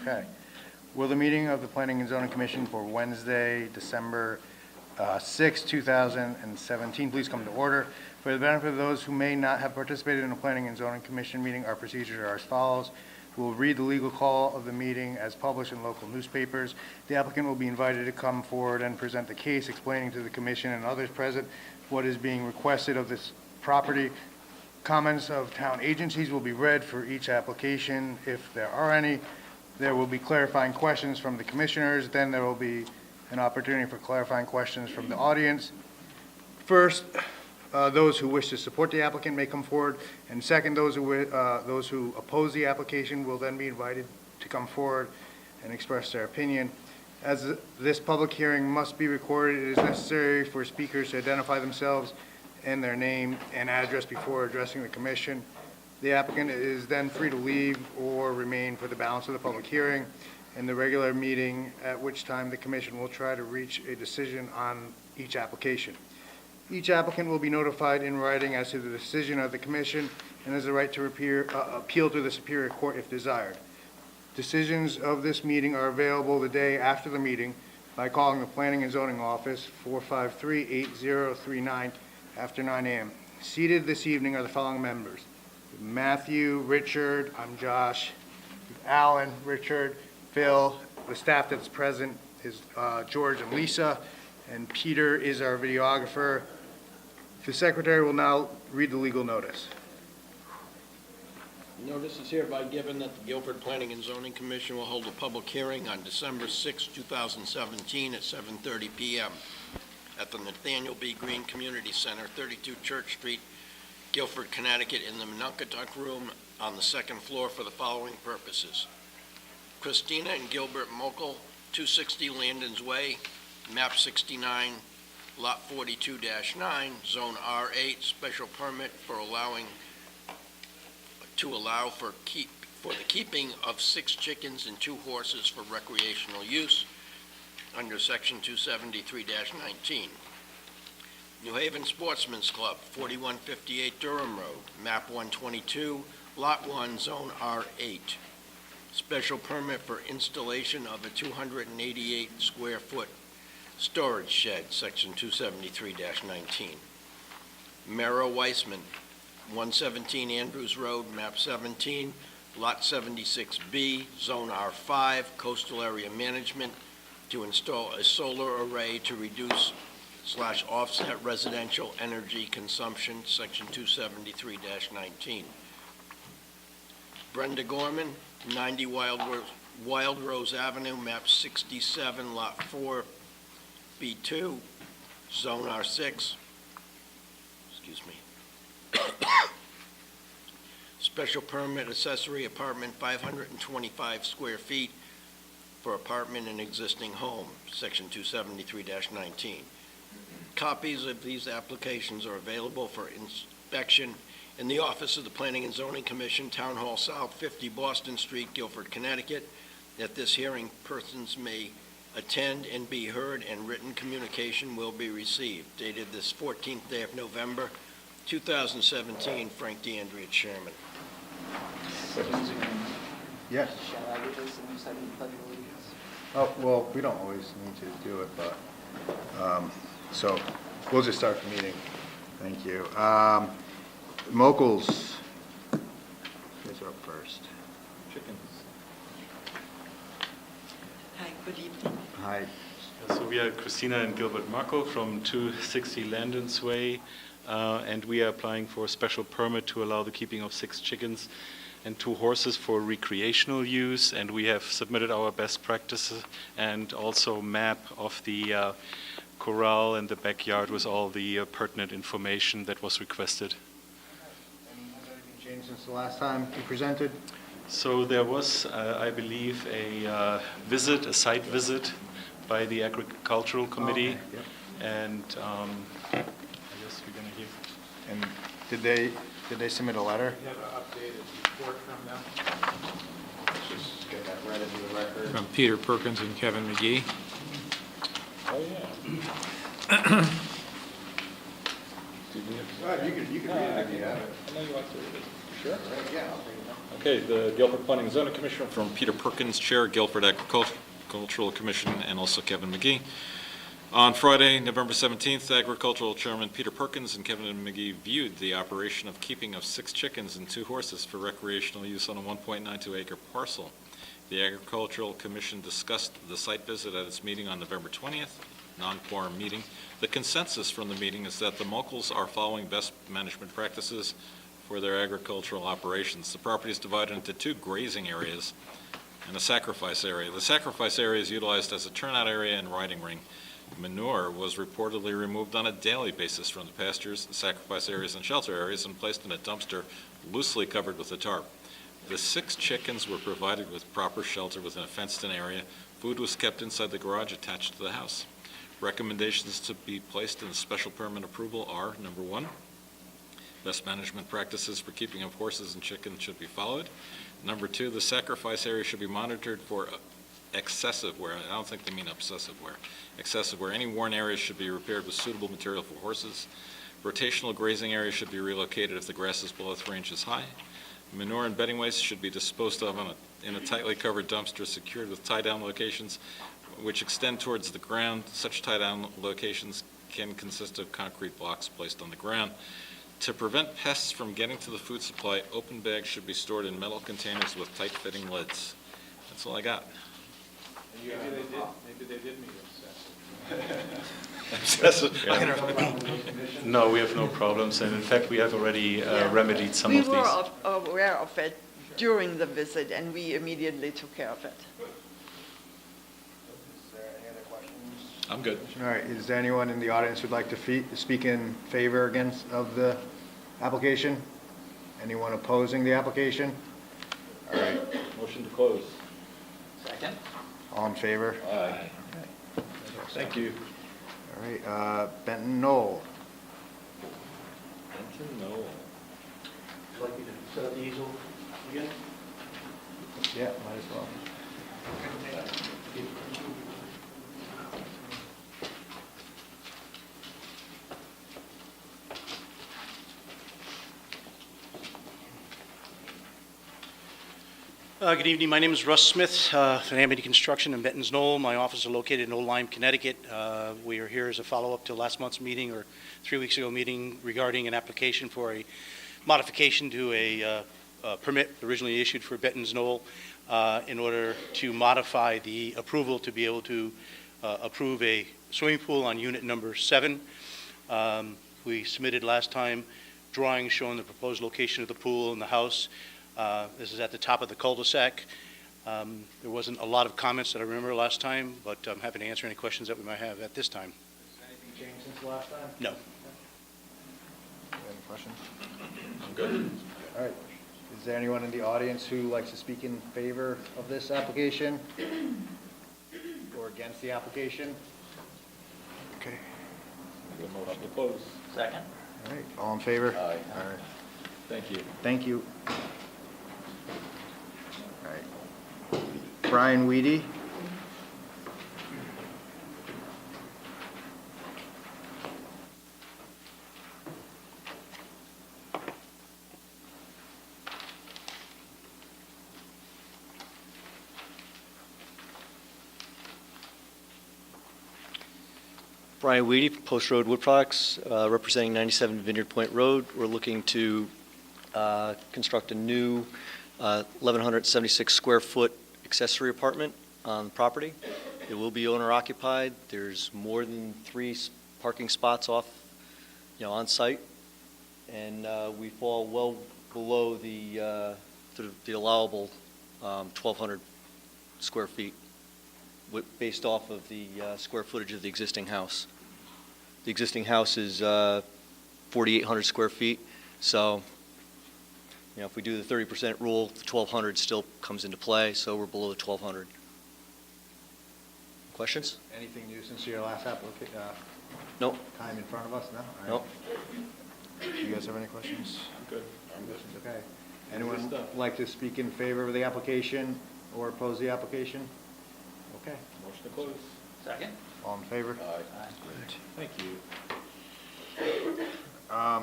Okay. Will the meeting of the Planning and Zoning Commission for Wednesday, December 6, 2017, please come to order? For the benefit of those who may not have participated in a Planning and Zoning Commission meeting, our procedures are as follows. We'll read the legal call of the meeting as published in local newspapers. The applicant will be invited to come forward and present the case, explaining to the commission and others present what is being requested of this property. Comments of town agencies will be read for each application, if there are any. There will be clarifying questions from the commissioners. Then there will be an opportunity for clarifying questions from the audience. First, those who wish to support the applicant may come forward, and second, those who oppose the application will then be invited to come forward and express their opinion. As this public hearing must be recorded, it is necessary for speakers to identify themselves and their name and address before addressing the commission. The applicant is then free to leave or remain for the balance of the public hearing and the regular meeting, at which time the commission will try to reach a decision on each application. Each applicant will be notified in writing as to the decision of the commission and has the right to appeal to the Superior Court if desired. Decisions of this meeting are available the day after the meeting by calling the Planning and Zoning Office 453-8039 after 9 a.m. Seated this evening are the following members: Matthew, Richard, I'm Josh, Alan, Richard, Phil. The staff that's present is George and Lisa, and Peter is our videographer. The secretary will now read the legal notice. Notice is hereby given that the Guilford Planning and Zoning Commission will hold a public hearing on December 6, 2017 at 7:30 p.m. at the Nathaniel B. Green Community Center, 32 Church Street, Guilford, Connecticut, in the Monunketuk Room on the second floor for the following purposes. Christina and Gilbert Mokel, 260 Landon's Way, map 69, lot 42-9, zone R8, special permit for allow for the keeping of 6 chickens and 2 horses for recreational use under section 273-19. New Haven Sportsman's Club, 4158 Durham Road, map 122, lot 1, zone R8. Special permit for installation of a 288 square foot storage shed, section 273-19. Mara Weissman, 117 Andrews Road, map 17, lot 76B, zone R5, coastal area management, to install a solar array to reduce / offset residential energy consumption, section 273-19. Brenda Gorman, 90 Wild Rose Avenue, map 67, lot 4B2, zone R6. Excuse me. Special permit accessory apartment, 525 square feet for apartment in existing home, section 273-19. Copies of these applications are available for inspection in the office of the Planning and Zoning Commission, Town Hall South, 50 Boston Street, Guilford, Connecticut. At this hearing, persons may attend and be heard, and written communication will be received. Dated this 14th day of November, 2017, Frank DeAndrea, Chairman. Yes. Shall I do this and recite the Pledge of Allegiance? Oh, well, we don't always need to do it, but, so we'll just start the meeting. Thank you. Mokels, you guys are up first. Chickens. Hi, good evening. Hi. So we are Christina and Gilbert Markle from 260 Landon's Way, and we are applying for a special permit to allow the keeping of 6 chickens and 2 horses for recreational use, and we have submitted our best practices and also map of the corral and the backyard with all the pertinent information that was requested. And has anything changed since the last time you presented? So there was, I believe, a site visit by the Agricultural Committee, Okay, yep. and I guess we're going to hear. And did they submit a letter? You have an updated report from them. Let's just get that read into the record. From Peter Perkins and Kevin McGee. Oh, yeah. You can read it if you have it. I know you like to read it. Sure. Yeah, I'll bring it up. Okay, the Guilford Planning and Zoning Commission from Peter Perkins, Chair, Guilford Agricultural Commission, and also Kevin McGee. On Friday, November 17th, Agricultural Chairman Peter Perkins and Kevin McGee viewed the operation of keeping of 6 chickens and 2 horses for recreational use on a 1.92 acre parcel. The Agricultural Commission discussed the site visit at its meeting on November 20th, non-quorum meeting. The consensus from the meeting is that the Mochels are following best management practices for their agricultural operations. The property is divided into 2 grazing areas and a sacrifice area. The sacrifice area is utilized as a turnout area and riding ring. Manure was reportedly removed on a daily basis from the pastures, sacrifice areas, and shelter areas and placed in a dumpster loosely covered with a tarp. The 6 chickens were provided with proper shelter within a fenced-in area. Food was kept inside the garage attached to the house. Recommendations to be placed in the special permit approval are, number 1, best management practices for keeping of horses and chickens should be followed. Number 2, the sacrifice area should be monitored for excessive wear. I don't think they mean obsessive wear. Excessive wear. Any worn areas should be repaired with suitable material for horses. Rotational grazing areas should be relocated if the grass is below 3 inches high. Manure and bedding waste should be disposed of in a tightly covered dumpster secured with tie-down locations which extend towards the ground. Such tie-down locations can consist of concrete blocks placed on the ground. To prevent pests from getting to the food supply, open bags should be stored in metal containers with tight-fitting lids. That's all I got. Maybe they did meet Excessive. No, we have no problems, and in fact, we have already remedied some of these. We were aware of it during the visit, and we immediately took care of it. Is there any other questions? I'm good. All right, is there anyone in the audience who'd like to speak in favor of the application? Anyone opposing the application? All right, Motion to close. Second. all in favor? Aye. Thank you. All right, Benton Knoll. Benton Knoll. Would you like me to set up the easel again? Yeah, might as well. Good evening. My name is Russ Smith, from Amity Construction in Benton's Knoll. My office is located in Old Lyme, Connecticut. We are here as a follow-up to last month's meeting, or 3 weeks ago meeting, regarding an application for a modification to a permit originally issued for Benton's Knoll in order to modify the approval to be able to approve a swimming pool on unit number 7. We submitted last time drawings showing the proposed location of the pool and the house. This is at the top of the cul-de-sac. There wasn't a lot of comments that I remember last time, but I'm happy to answer any questions that we might have at this time. Has anything changed since the last time? No. Any questions? I'm good. All right. Is there anyone in the audience who likes to speak in favor of this application? Or against the application? Okay. Motion to close. Second. All right, all in favor? Aye. All right, Thank you. thank you. All right. Brian Weedy. Brian Weedy, Post Road Wood Products, representing 97 Vineyard Point Road. We're looking to construct a new 1,176 square foot accessory apartment on the property. It will be owner occupied. There's more than 3 parking spots on site, and we fall well below the allowable 1,200 square feet, based off of the square footage of the existing house. The existing house is 4,800 square feet, so if we do the 30% rule, the 1,200 still comes into play, so we're below the 1,200. Questions? Anything new since your last application, Nope. time in front of us? No? All right. Nope. Do you guys have any questions? Good. Okay. Anyone like to speak in favor of the application or oppose the application? Okay. Motion to close. Second. All in favor? Aye. Thank you.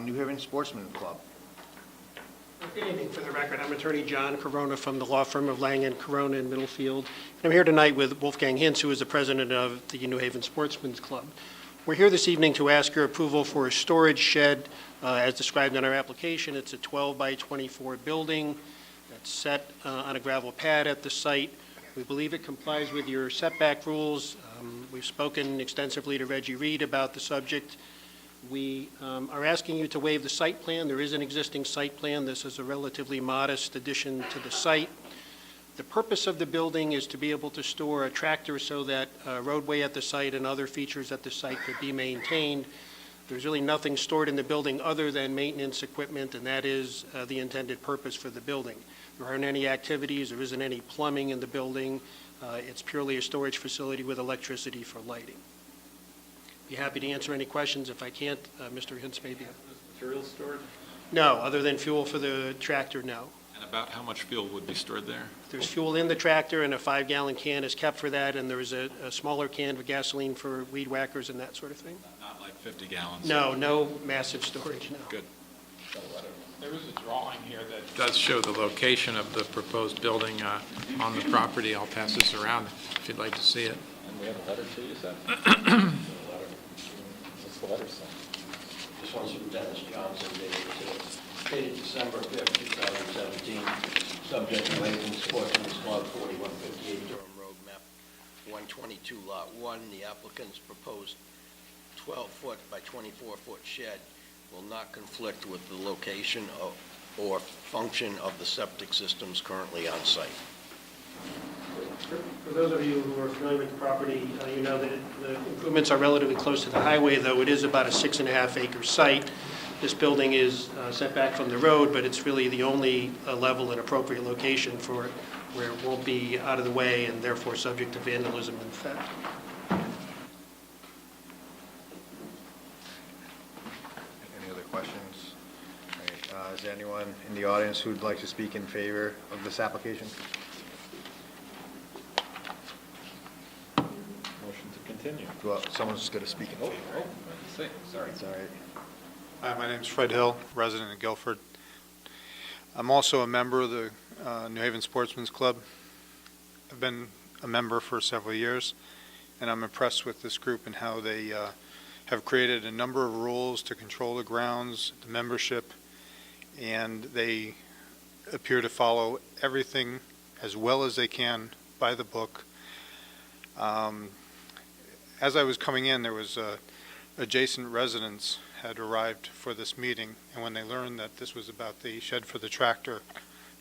New Haven Sportsman Club. Good evening. For the record, I'm Attorney John Corona from the law firm of Lang & Corona in Middlefield. I'm here tonight with Wolfgang Hintz, who is the president of the New Haven Sportsman's Club. We're here this evening to ask your approval for a storage shed as described in our application. It's a 12 by 24 building that's set on a gravel pad at the site. We believe it complies with your setback rules. We've spoken extensively to Reggie Reed about the subject. We are asking you to waive the site plan. There is an existing site plan. This is a relatively modest addition to the site. The purpose of the building is to be able to store a tractor so that roadway at the site and other features at the site could be maintained. There's really nothing stored in the building other than maintenance equipment, and that is the intended purpose for the building. There aren't any activities. There isn't any plumbing in the building. It's purely a storage facility with electricity for lighting. Be happy to answer any questions. If I can't, Mr. Hintz maybe. Materials stored? No, other than fuel for the tractor, no. And about how much fuel would be stored there? There's fuel in the tractor, and a 5-gallon can is kept for that, and there's a smaller can of gasoline for weed whackers and that sort of thing. Not like 50 gallons? No massive storage, no. Good. There is a drawing here that does show the location of the proposed building on the property. I'll pass this around if you'd like to see it. And we have a letter too, you said? What's the letter say? This one's from Dennis Johnson, dated December 5th, 2017. Subject to Haven Sportsman's Club, 4158 Durham Road, map 122, lot 1. The applicant's proposed 12-foot by 24-foot shed will not conflict with the location or function of the septic systems currently on site. For those of you who are familiar with the property, you know that the improvements are relatively close to the highway, though it is about a 6.5-acre site. This building is set back from the road, but it's really the only level and appropriate location for it where it won't be out of the way and therefore subject to vandalism and theft. Any other questions? All right, is there anyone in the audience who'd like to speak in favor of this application? Motion to continue. Well, someone's going to speak in favor. Sorry. It's all right. Hi, my name's Fred Hill, resident of Guilford. I'm also a member of the New Haven Sportsman's Club. I've been a member for several years, and I'm impressed with this group and how they have created a number of rules to control the grounds, the membership, and they appear to follow everything as well as they can by the book. As I was coming in, there was adjacent residents had arrived for this meeting, and when they learned that this was about the shed for the tractor,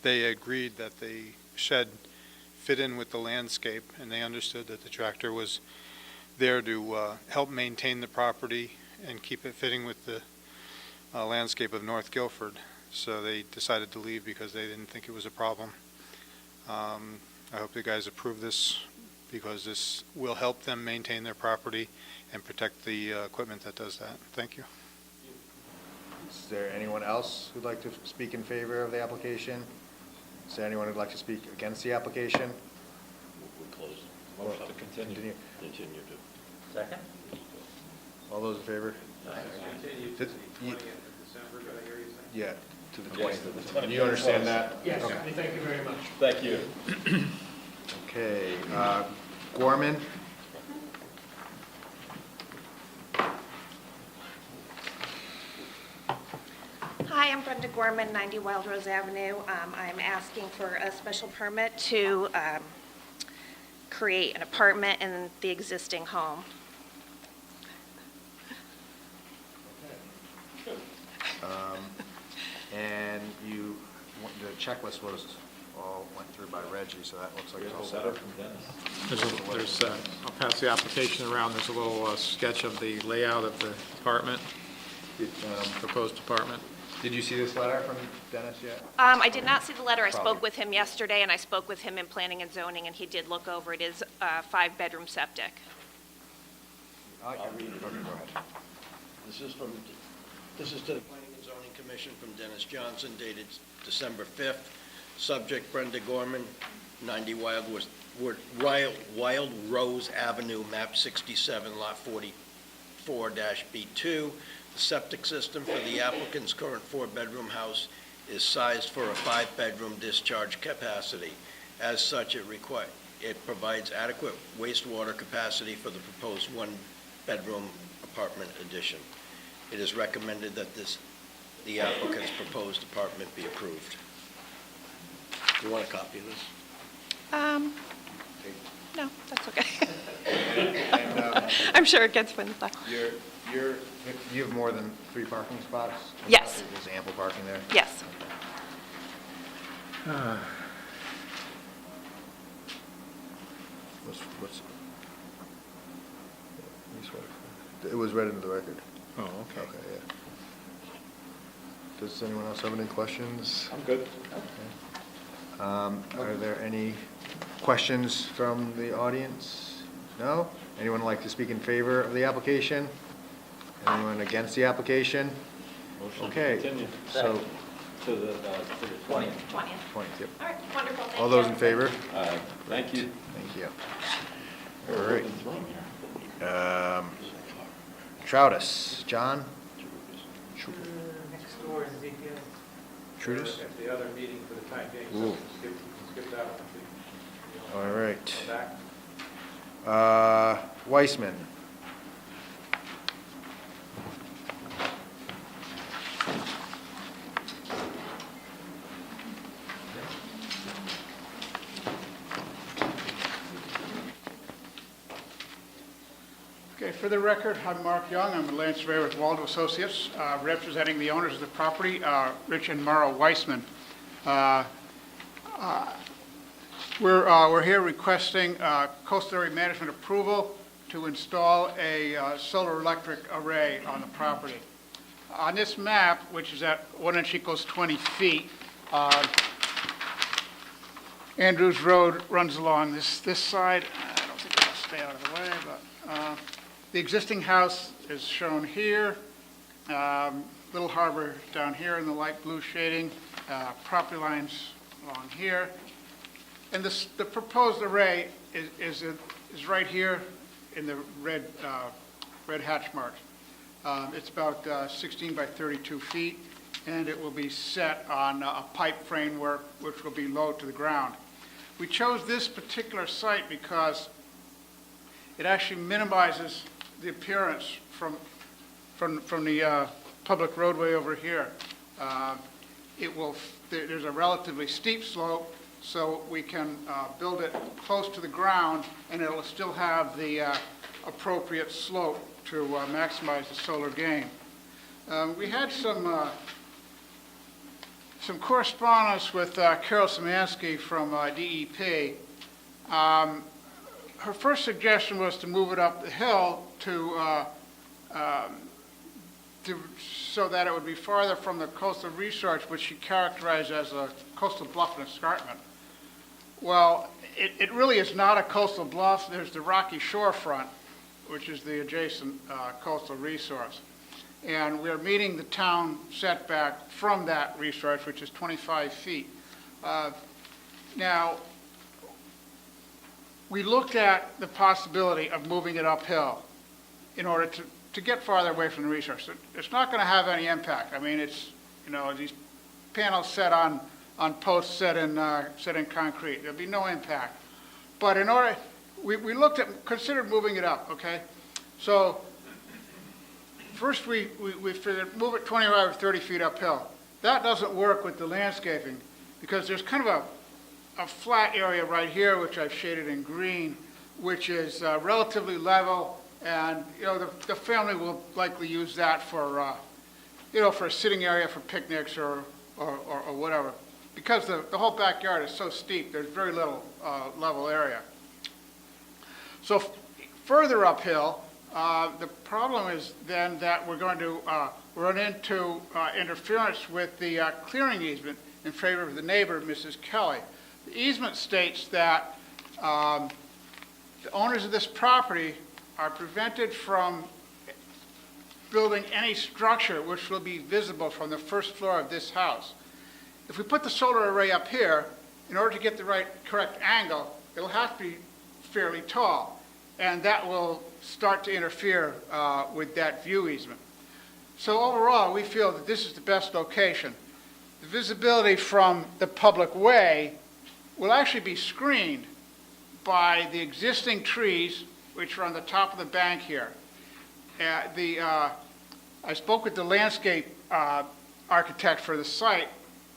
they agreed that the shed fit in with the landscape, and they understood that the tractor was there to help maintain the property and keep it fitting with the landscape of North Guilford. So they decided to leave because they didn't think it was a problem. I hope the guys approve this because this will help them maintain their property and protect the equipment that does that. Thank you. Is there anyone else who'd like to speak in favor of the application? Is there anyone who'd like to speak against the application? We'll close. Motion to continue. Continue to. Second? All those in favor? Yeah, to the 20th. You understand that? Yes, Okay. thank you very much. Thank you. Okay, Gorman? Hi, I'm Brenda Gorman, 90 Wild Rose Avenue. I'm asking for a special permit to create an apartment in the existing home. And you, the checklist was all went through by Reggie, so that looks like it's all set up. I'll pass the application around. There's a little sketch of the layout of the apartment, proposed apartment. Did you see this letter from Dennis yet? I did not see the letter. I Probably. spoke with him yesterday, and I spoke with him in planning and zoning, and he did look over. It is a 5-bedroom septic. I'll read it. Okay, go ahead. This is to the Planning and Zoning Commission from Dennis Johnson, dated December 5th. Subject Brenda Gorman, 90 Wild Rose Avenue, map 67, lot 44-B2. The septic system for the applicant's current 4-bedroom house is sized for a 5-bedroom discharge capacity. As such, it provides adequate wastewater capacity for the proposed 1-bedroom apartment addition. It is recommended that the applicant's proposed apartment be approved. Do you want a copy of this? No, that's okay. And I'm sure it gets finished. you have more than 3 parking spots? Yes. There's ample parking there? Yes. It was read into the record. Oh, okay. Okay, yeah. Does anyone else have any questions? I'm good. Are there any questions from the audience? No? Anyone like to speak in favor of the application? Anyone against the application? Okay, so, To the 20th. 20th. 20th, yep. All right, wonderful. Thank All those you. in favor? Thank you. Thank you. All right. Troutus, John? Next door is Ezekiel. Troutus? At the other meeting for the time being, Ooh. so skip that one. All right. Back. Weissman? Okay, for the record, I'm Mark Young. I'm a land surveyor with Waldo Associates, representing the owners of the property, Rich and Mara Weissman. We're here requesting coastal area management approval to install a solar electric array on the property. On this map, which is at 1 inch equals 20 feet, Andrews Road runs along this side. I don't think I'll stay out of the way, but the existing house is shown here. Little Harbor down here in the light blue shading. Property lines along here. And the proposed array is right here in the red hatch marks. It's about 16 by 32 feet, and it will be set on a pipe framework which will be low to the ground. We chose this particular site because it actually minimizes the appearance from the public roadway over here. There's a relatively steep slope, so we can build it close to the ground, and it'll still have the appropriate slope to maximize the solar gain. We had some correspondence with Carol Szymanski from DEP. Her first suggestion was to move it up the hill so that it would be farther from the coastal resource, which she characterized as a coastal bluff and escarpment. Well, it really is not a coastal bluff. There's the rocky shorefront, which is the adjacent coastal resource. And we're meeting the town setback from that resource, which is 25 feet. Now, we looked at the possibility of moving it uphill in order to get farther away from the resource. It's not going to have any impact. I mean, it's, these panels set on posts set in concrete. There'll be no impact. But in order, we considered moving it up, okay? So first we figured move it 25 or 30 feet uphill. That doesn't work with the landscaping because there's kind of a flat area right here, which I've shaded in green, which is relatively level, and the family will likely use that for for a sitting area for picnics or whatever. Because the whole backyard is so steep, there's very little level area. So further uphill, the problem is then that we're going to run into interference with the clearing easement in favor of the neighbor, Mrs. Kelly. The easement states that the owners of this property are prevented from building any structure which will be visible from the first floor of this house. If we put the solar array up here, in order to get the correct angle, it'll have to be fairly tall, and that will start to interfere with that view easement. So overall, we feel that this is the best location. the visibility from the public way will actually be screened by the existing trees, which are on the top of the bank here. I spoke with the landscape architect for the site,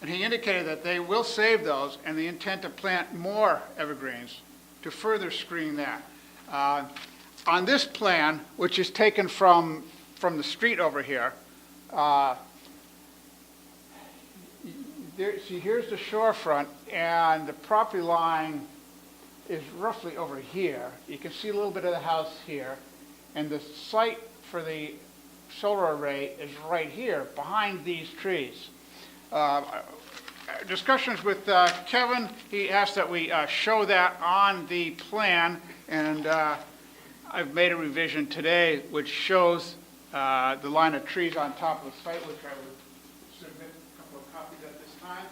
and he indicated that they will save those, and they intend to plant more evergreens to further screen that. On this plan, which is taken from the street over here, see, here's the shorefront, and the property line is roughly over here. You can see a little bit of the house here, and the site for the solar array is right here, behind these trees. Discussions with Kevin, he asked that we show that on the plan, and I've made a revision today which shows the line of trees on top of the site, which I would submit a couple of copies at this time.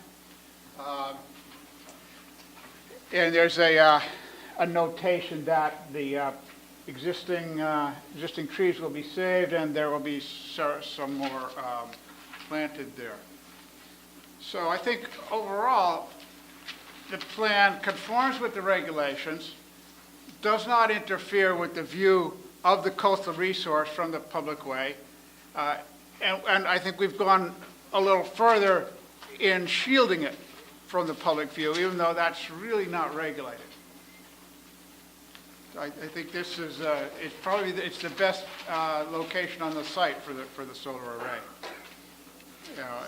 And there's a notation that the existing trees will be saved, and there will be some more planted there. So I think overall, the plan conforms with the regulations, does not interfere with the view of the coastal resource from the public way, and I think we've gone a little further in shielding it from the public view, even though that's really not regulated. I think this is it's the best location on the site for the solar array. You know,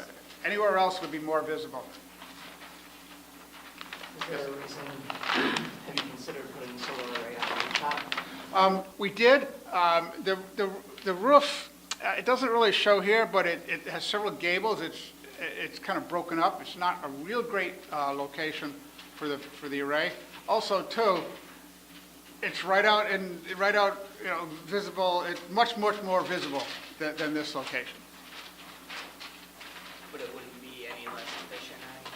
anywhere else would be more visible. Is there a reason, have you considered putting the solar array on the rooftop? We did. The roof, it doesn't really show here, but it has several gables. It's kind of broken up. It's not a real great location for the array. Also, too, it's right out, you know, visible. It's much more visible than this location. But it wouldn't be any less efficient or anything?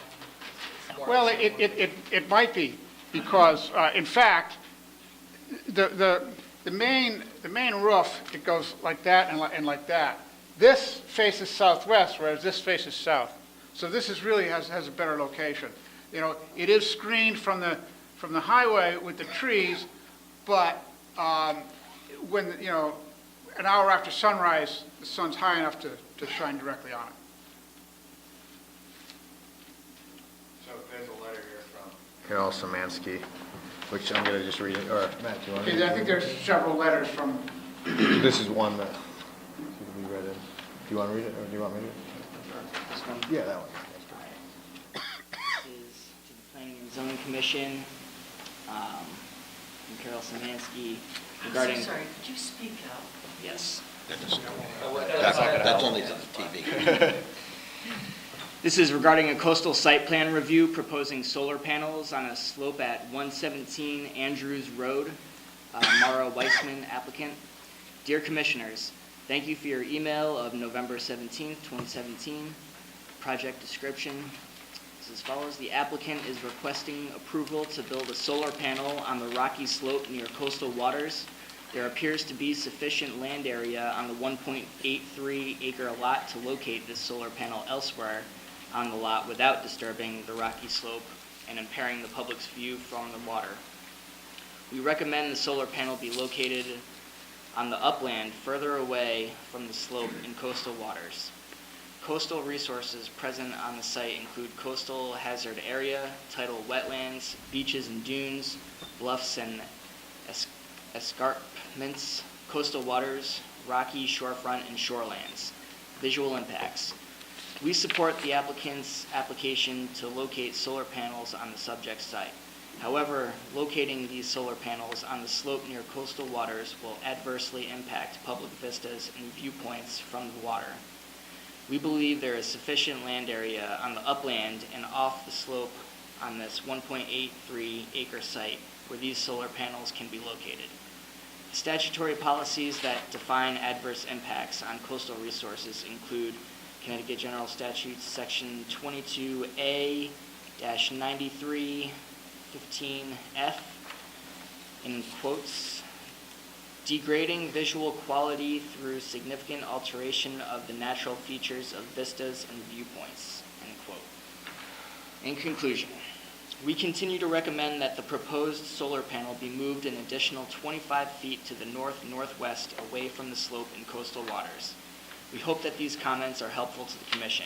It's more Well, efficient. it might be, because in fact, the main roof, it goes like that and like that. This faces southwest, whereas this faces south. So this is really has a better location. You know, it is screened from the highway with the trees, but when, you know, an hour after sunrise, the sun's high enough to shine directly on it. So there's a letter here from Carol Szymanski, which I'm going to just read it, or Matt, do you want to read it? I think there's several letters from. This is one that we read it. Do you want to read it, or do you want me to read it? This one? Yeah, that one. This is to the Planning and Zoning Commission, from Carol Szymanski regarding. I'm so sorry, could you speak up? Yes. That's only to the TV. This is regarding a coastal site plan review proposing solar panels on a slope at 117 Andrews Road. Mara Weissman, applicant. Dear Commissioners, thank you for your email of November 17th, 2017. Project description is as follows. The applicant is requesting approval to build a solar panel on the rocky slope near coastal waters. There appears to be sufficient land area on the 1.83 acre lot to locate this solar panel elsewhere on the lot without disturbing the rocky slope and impairing the public's view from the water. We recommend the solar panel be located on the upland further away from the slope in coastal waters. Coastal resources present on the site include coastal hazard area, tidal wetlands, beaches and dunes, bluffs and escarpments, coastal waters, rocky shorefront and shorelands. Visual impacts. We support the applicant's application to locate solar panels on the subject site. However, locating these solar panels on the slope near coastal waters will adversely impact public vistas and viewpoints from the water. We believe there is sufficient land area on the upland and off the slope on this 1.83 acre site where these solar panels can be located. Statutory policies that define adverse impacts on coastal resources include Connecticut General Statutes, Section 22A-93-15F, in quotes, degrading visual quality through significant alteration of the natural features of vistas and viewpoints, end quote. In conclusion, we continue to recommend that the proposed solar panel be moved an additional 25 feet to the north-northwest away from the slope in coastal waters. We hope that these comments are helpful to the Commission.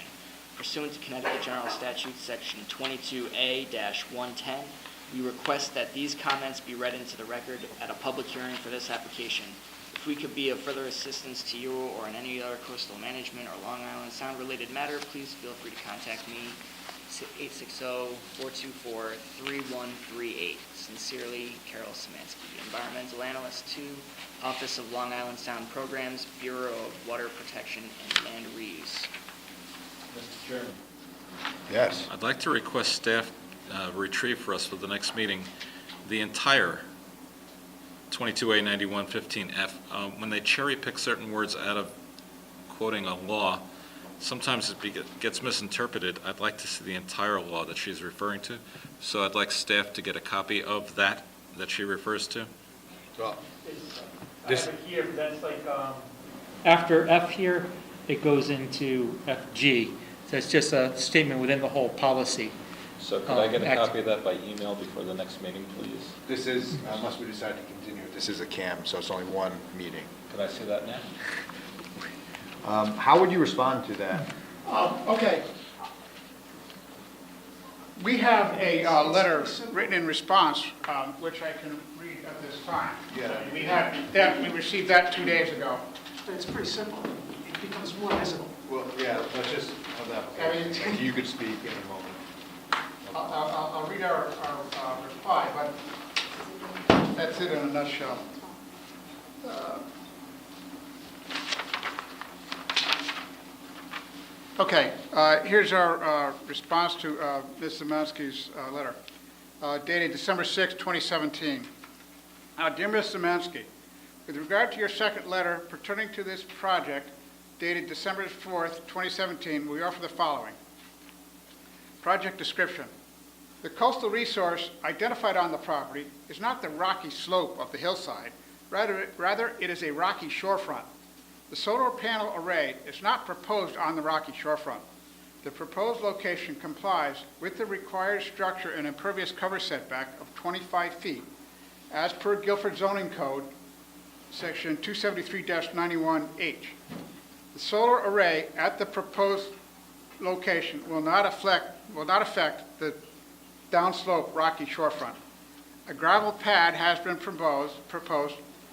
Pursuant to Connecticut General Statute, Section 22A-110, we request that these comments be read into the record at a public hearing for this application. If we could be of further assistance to you or in any other coastal management or Long Island Sound-related matter, please feel free to contact me, 860-424-3138. Sincerely, Carol Szymanski, Environmental Analyst 2, Office of Long Island Sound Programs, Bureau of Water Protection and Land Reuse. Mr. Chairman. Yes. I'd like to request staff retrieve for us for the next meeting the entire 22A9115F. When they cherry pick certain words out of quoting a law, sometimes it gets misinterpreted. I'd like to see the entire law that she's referring to. So I'd like staff to get a copy of that she refers to. Well, I have it here, but that's like, after F here, it goes into FG. So it's just a statement within the whole policy. So could I get a copy of that by email before the next meeting, please? this is, unless we decide to continue, this is a CAM, so it's only one meeting. Could I see that now? How would you respond to that? Okay. We have a letter written in response, which I can read at this time. Yeah. We received that 2 days ago. It's pretty simple. It becomes more visible. Well, yeah, let's just have that. You could speak in a moment. I'll read our reply, but that's it in a nutshell. Okay, here's our response to Ms. Szymanski's letter, dated December 6, 2017. Dear Ms. Szymanski, with regard to your second letter pertaining to this project, dated December 4th, 2017, we offer the following. Project description. The coastal resource identified on the property is not the rocky slope of the hillside. Rather, it is a rocky shorefront. The solar panel array is not proposed on the rocky shorefront. The proposed location complies with the required structure and impervious cover setback of 25 feet, as per Guilford zoning code, section 273-91H. The solar array at the proposed location will not affect the downslope rocky shorefront. A gravel pad has been proposed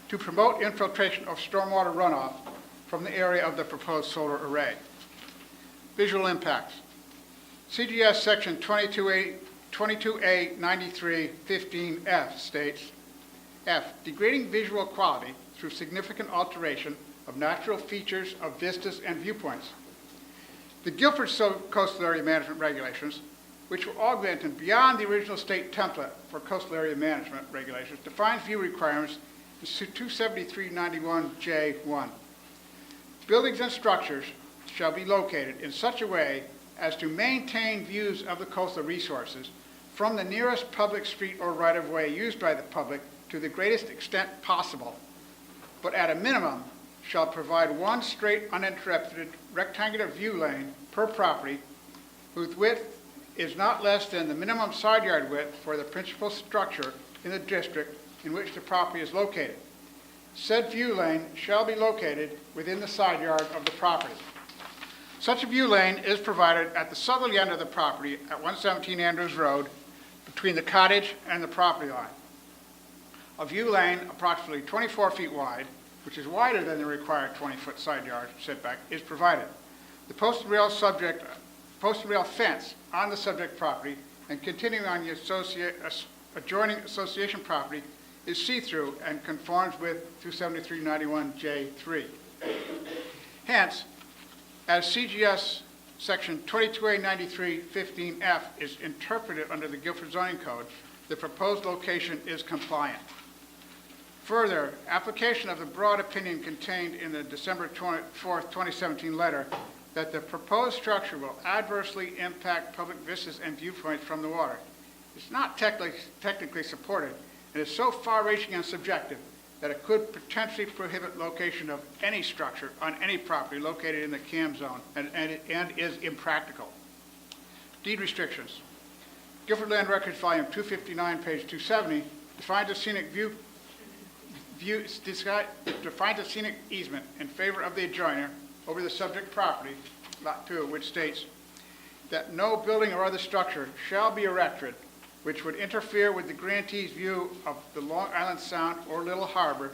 to promote infiltration of stormwater runoff from the area of the proposed solar array. Visual impacts. CGS section 22A9315F states, F, degrading visual quality through significant alteration of natural features of vistas and viewpoints. The Guilford Coastal Area Management Regulations, which will augment and beyond the original state template for coastal area management regulations, defines view requirements in 27391J1. Buildings and structures shall be located in such a way as to maintain views of the coastal resources from the nearest public street or right-of-way used by the public to the greatest extent possible, but at a minimum shall provide one straight uninterrupted rectangular view lane per property whose width is not less than the minimum side yard width for the principal structure in the district in which the property is located. Said view lane shall be located within the side yard of the property. Such a view lane is provided at the southerly end of the property at 117 Andrews Road between the cottage and the property line. A view lane approximately 24 feet wide, which is wider than the required 20-foot side yard setback, is provided. The post rail fence on the subject property and continuing on the adjoining association property is see-through and conforms with 27391J3. Hence, as CGS section 22A9315F is interpreted under the Guilford zoning code, the proposed location is compliant. Further, application of the broad opinion contained in the December 4th, 2017 letter that the proposed structure will adversely impact public vistas and viewpoints from the water is not technically supported and is so far-reaching and subjective that it could potentially prohibit location of any structure on any property located in the CAM zone and is impractical. Deed restrictions. Guilford Land Records, Volume 259, page 270, defines a scenic defines a scenic easement in favor of the adjoiner over the subject property, Lot 2, which states that no building or other structure shall be erected which would interfere with the grantee's view of the Long Island Sound or Little Harbor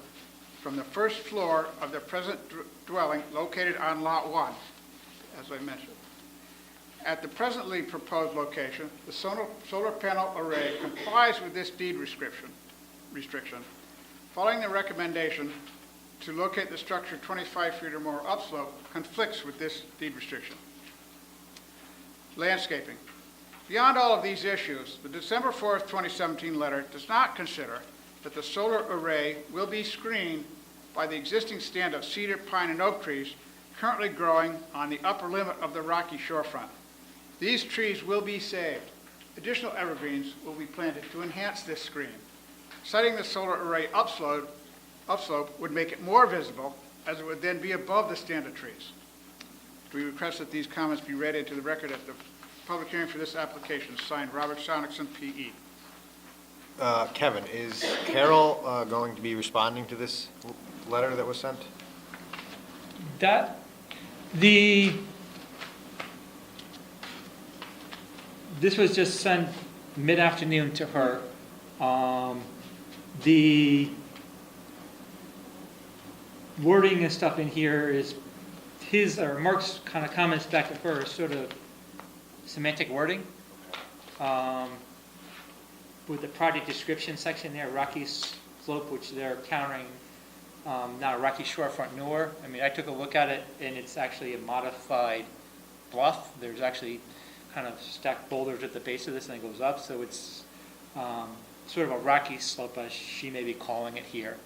from the first floor of their present dwelling located on Lot 1, as I mentioned. At the presently proposed location, the solar panel array complies with this deed restriction. Following the recommendation to locate the structure 25 feet or more upslope conflicts with this deed restriction. Landscaping. Beyond all of these issues, the December 4th, 2017 letter does not consider that the solar array will be screened by the existing stand of cedar, pine, and oak trees currently growing on the upper limit of the rocky shorefront. These trees will be saved. Additional evergreens will be planted to enhance this screen. Setting the solar array upslope would make it more visible, as it would then be above the stand of trees. We request that these comments be read into the record at the public hearing for this application. Signed, Robert Sonicson, P.E. Kevin, is Carol going to be responding to this letter that was sent? This was just sent mid-afternoon to her. The wording and stuff in here is his or Mark's kind of comments back to her is sort of semantic wording. With the project description section there, rocky slope, which they're countering, not a rocky shorefront nor. I mean, I took a look at it, and it's actually a modified bluff. There's actually kind of stacked boulders at the base of this, and it goes up, so it's sort of a rocky slope, as she may be calling it here.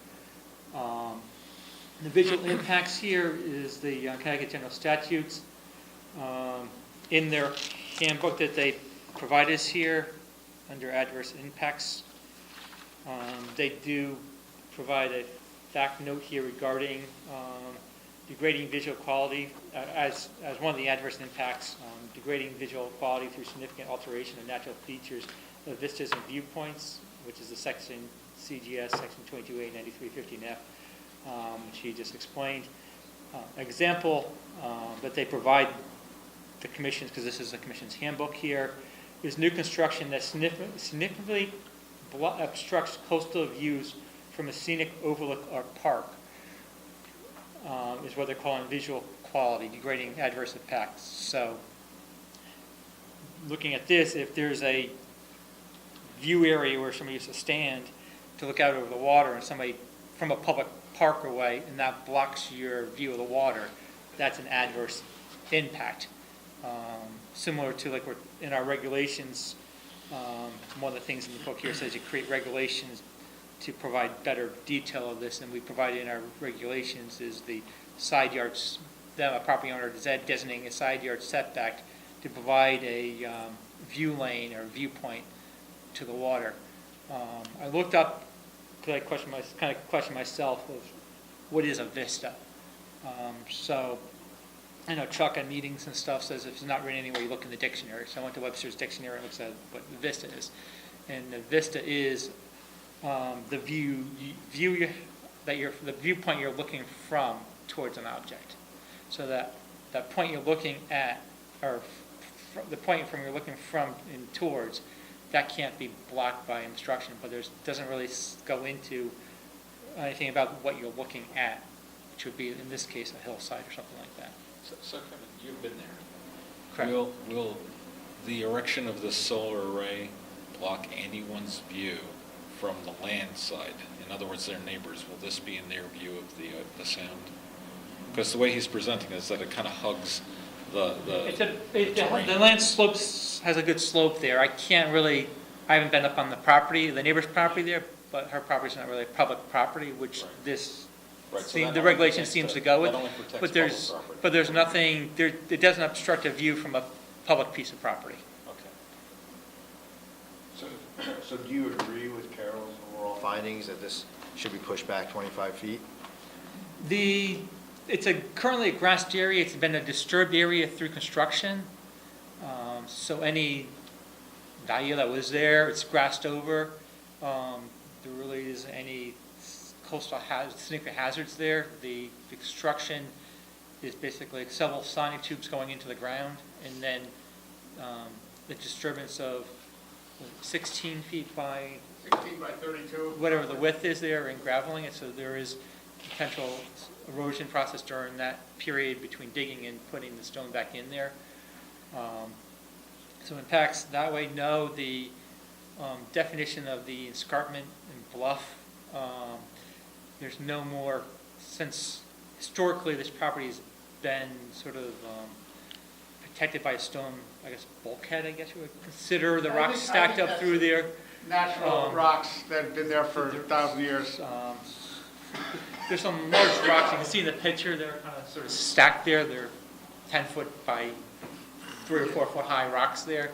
The visual impacts here is the Connecticut General Statutes. In their handbook that they provide us here, under adverse impacts, they do provide a fact note here regarding degrading visual quality as one of the adverse impacts, degrading visual quality through significant alteration of natural features of vistas and viewpoints, which is the section CGS, section 22A, 9315F, which he just explained. Example that they provide the commissions, because this is the commission's handbook here, is new construction that significantly obstructs coastal views from a scenic overlook or park, is what they're calling visual quality, degrading adverse impacts. So looking at this, if there's a view area where somebody used to stand to look out over the water and somebody from a public park away and that blocks your view of the water, that's an adverse impact. Similar to like we're in our regulations, one of the things in the book here says you create regulations to provide better detail of this, and we provide in our regulations is the side yards, a property owner designating a side yard setback to provide a view lane or viewpoint to the water. I looked up, because I kind of questioned myself of what is a vista. So I know Chuck on meetings and stuff says if it's not written anywhere, you look in the dictionary. So I went to Webster's dictionary and looked at what the vista is. And the vista is the viewpoint you're looking from towards an object. So that point you're looking at, or the point from you're looking from and towards, that can't be blocked by obstruction, but doesn't really go into anything about what you're looking at, which would be, in this case, a hillside or something like that. So Kevin, you've been there. Correct. Will the erection of this solar array block anyone's view from the land side? In other words, their neighbors, will this be in their view of the sound? Because the way he's presenting it is that it kind of hugs the land slopes, has a good slope there. I haven't been up on the property, the neighbor's property there, but her property's not really public property, which this, the regulation seems to go with. But there's nothing, it doesn't obstruct a view from a public piece of property. Okay. So do you agree with Carol's overall findings that this should be pushed back 25 feet? It's currently a grassed area. It's been a disturbed area through construction. So any value that was there. It's grassed over. There really isn't any coastal significant hazards there. The construction is basically several sonic tubes going into the ground, and then the disturbance of 16 feet by 16 by 32. whatever the width is there and graveling it, so there is potential erosion process during that period between digging and putting the stone back in there. So impacts that way, no. The definition of the escarpment and bluff, there's no more, since historically this property has been sort of protected by a stone, I guess, bulkhead, I guess you would consider the rocks stacked up through there. Natural rocks that have been there for 1,000 years. There's some large rocks, you can see in the picture, they're kind of sort of stacked there. They're 10 foot by 3 or 4 foot high rocks there.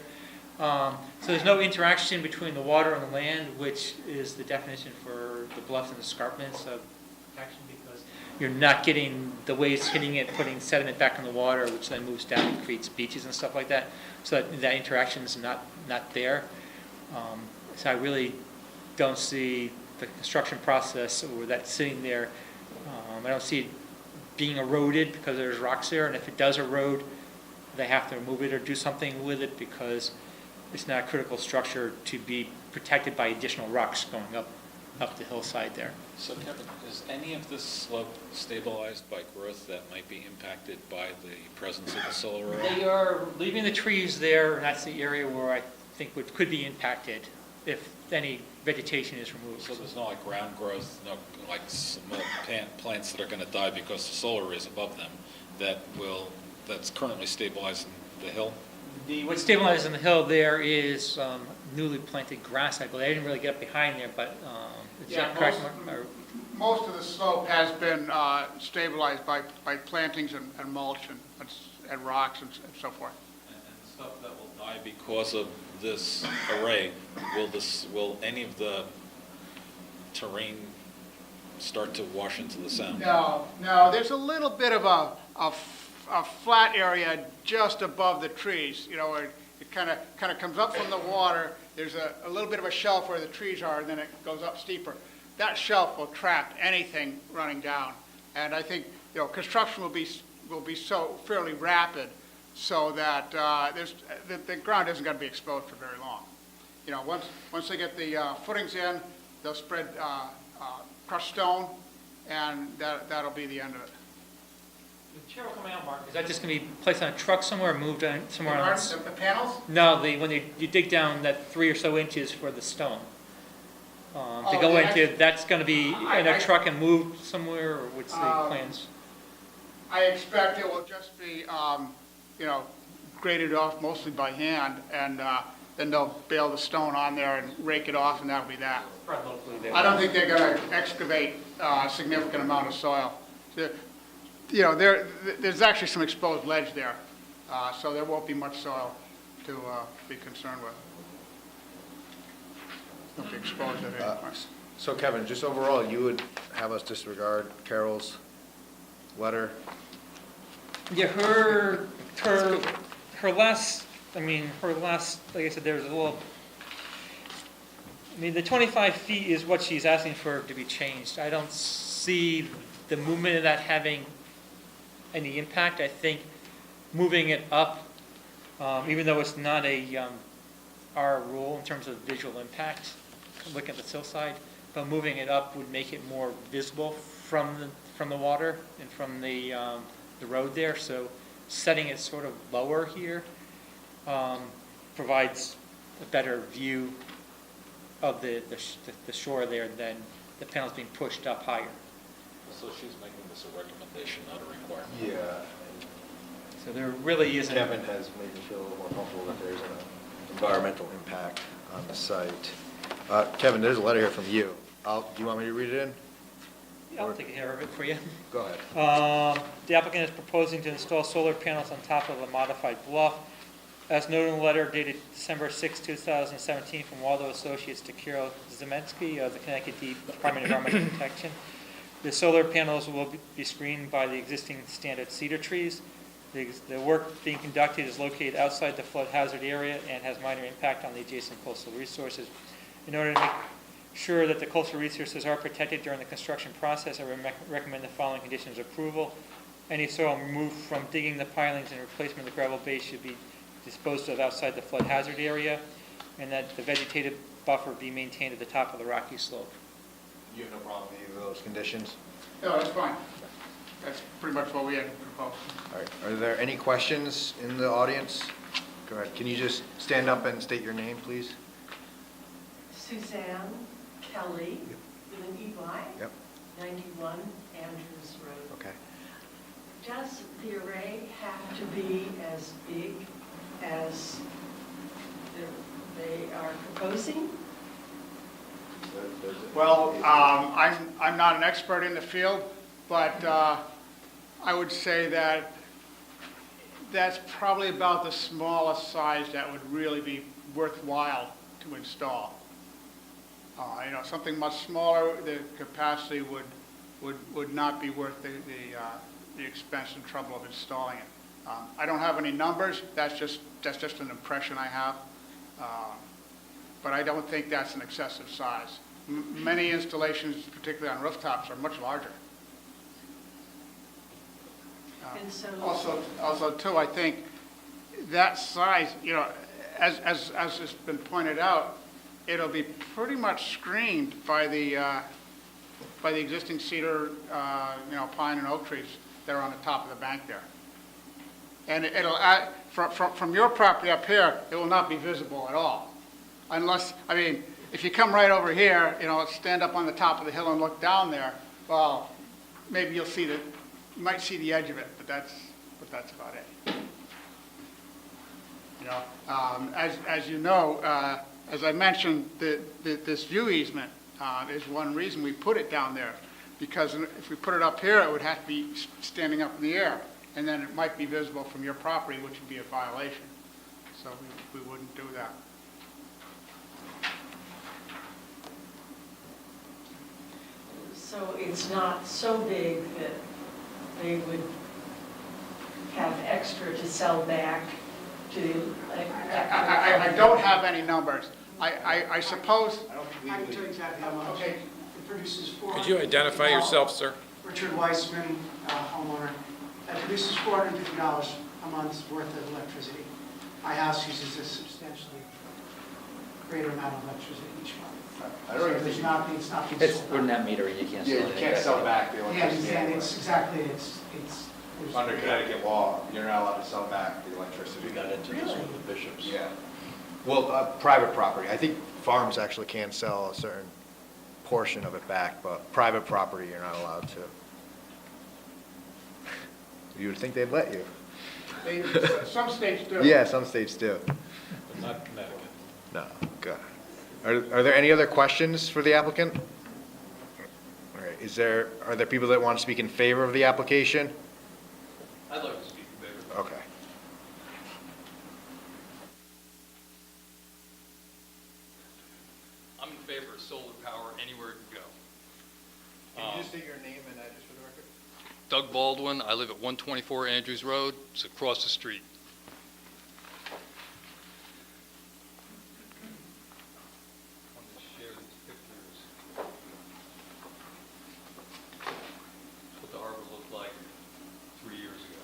So there's no interaction between the water and the land, which is the definition for the bluffs and escarpments of protection, because you're not getting the waves hitting it, putting sediment back in the water, which then moves down and creates beaches and stuff like that. So that interaction is not there. So I really don't see the construction process or that sitting there. I don't see it being eroded because there's rocks there, and if it does erode, they have to remove it or do something with it because it's not a critical structure to be protected by additional rocks going up the hillside there. So Kevin, is any of this slope stabilized by growth that might be impacted by the presence of the solar array? They are leaving the trees there, and that's the area where I think could be impacted if any vegetation is removed. So there's no like ground growth, no like some plants that are going to die because the solar array is above them that's currently stabilizing the hill? What's stabilized in the hill there is newly planted grass, I believe. I didn't really get up behind there, but is that correct, Mark? Most of the slope has been stabilized by plantings and mulch and rocks and so forth. And stuff that will die because of this array, will any of the terrain start to wash into the sound? No, there's a little bit of a flat area just above the trees, where it kind of comes up from the water. There's a little bit of a shelf where the trees are, and then it goes up steeper. That shelf will trap anything running down, and I think construction will be so fairly rapid, so that the ground isn't going to be exposed for very long. Once they get the footings in, they'll spread crushed stone, and that'll be the end of it. The material coming out, Mark, is that just going to be placed on a truck somewhere or moved on somewhere else? The panels? No, when you dig down that 3 or so inches for the stone. To go into, that's going to be in a truck and moved somewhere, or what's the plans? I expect it will just be, graded off mostly by hand, and then they'll bale the stone on there and rake it off, and that'll be that. I don't think they're going to excavate a significant amount of soil. There's actually some exposed ledge there, so there won't be much soil to be concerned with. Won't be exposed at any point. So Kevin, just overall, you would have us disregard Carol's letter? Yeah, her last, like I said, there's a little, the 25 feet is what she's asking for to be changed. I don't see the movement of that having any impact. I think moving it up, even though it's not our rule in terms of visual impact, looking at the hillside, but moving it up would make it more visible from the water and from the road there. So setting it sort of lower here provides a better view of the shore there than the panels being pushed up higher. So she's making this a recommendation, not a requirement. Yeah. So there really isn't. Kevin has made me feel a little more comfortable that there's an environmental impact on the site. Kevin, there's a letter here from you. Do you want me to read it in? Yeah, I'll take care of it for you. Go ahead. The applicant is proposing to install solar panels on top of a modified bluff. As noted in the letter dated December 6, 2017, from Waldo Associates to Kirill Zemensky of the Connecticut Department of Environmental Protection. The solar panels will be screened by the existing standard cedar trees. The work being conducted is located outside the flood hazard area and has minor impact on the adjacent coastal resources. In order to make sure that the coastal resources are protected during the construction process, I recommend the following conditions of approval. Any soil removed from digging the pilings and replacement of the gravel base should be disposed of outside the flood hazard area, and that the vegetative buffer be maintained at the top of the rocky slope. You have no problem with either of those conditions? No, that's fine. That's pretty much what we had proposed. All right, are there any questions in the audience? Go ahead, can you just stand up and state your name, please? Suzanne Kelly, with an EY. Yep. 91 Andrews Road. Okay. Does the array have to be as big as they are proposing? Well, I'm not an expert in the field, but I would say that that's probably about the smallest size that would really be worthwhile to install. Something much smaller, the capacity would not be worth the expense and trouble of installing it. I don't have any numbers. That's just an impression I have. But I don't think that's an excessive size. Many installations, particularly on rooftops, are much larger. And so, Also, too, I think that size, as has been pointed out, it'll be pretty much screened by the existing cedar, pine and oak trees that are on the top of the bank there. And it'll add, from your property up here, it will not be visible at all. Unless, if you come right over here, stand up on the top of the hill and look down there, well, maybe you might see the edge of it, but that's about it. As you know, as I mentioned, this view easement is one reason we put it down there, because if we put it up here, it would have to be standing up in the air, and then it might be visible from your property, which would be a violation. So we wouldn't do that. so it's not so big that they would have extra to sell back to. I don't have any numbers. I suppose. I can tell you exactly how much. Okay. It produces 400. Could you identify yourself, sir? Richard Weissman, homeowner. It produces $450 a month's worth of electricity. My house uses a substantially greater amount of electricity each month. I don't even So think it's not being It's, sold. we're net metering, you can't sell it. you can't sell back the Yeah, electricity. and it's exactly, it's. there's- Under Connecticut law, you're not allowed to sell back the electricity. We got into this with the bishops. Yeah. Well, private property. I think farms actually can sell a certain portion of it back, but private property, you're not allowed to. You would think they'd let you. Some states do. Yeah, some states do. But not Connecticut. No, good. Are there any other questions for the applicant? All right, are there people that want to speak in favor of the application? I'd like to speak in favor. Okay. I'm in favor of solar power anywhere it can go. Can you just state your name and address for the record? Doug Baldwin, I live at 124 Andrews Road, it's across the street. I wanted to share these pictures. What the harbor looked like 3 years ago.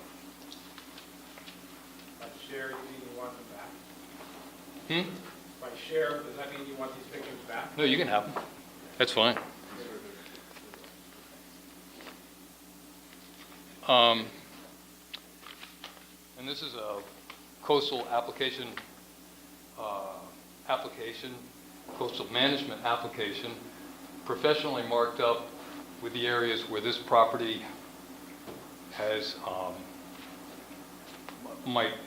By share, you mean you want them back? Hmm? By share, does that mean you want these pictures back? No, you can have them. That's fine. And this is a coastal application, coastal management application, professionally marked up with the areas where this property has,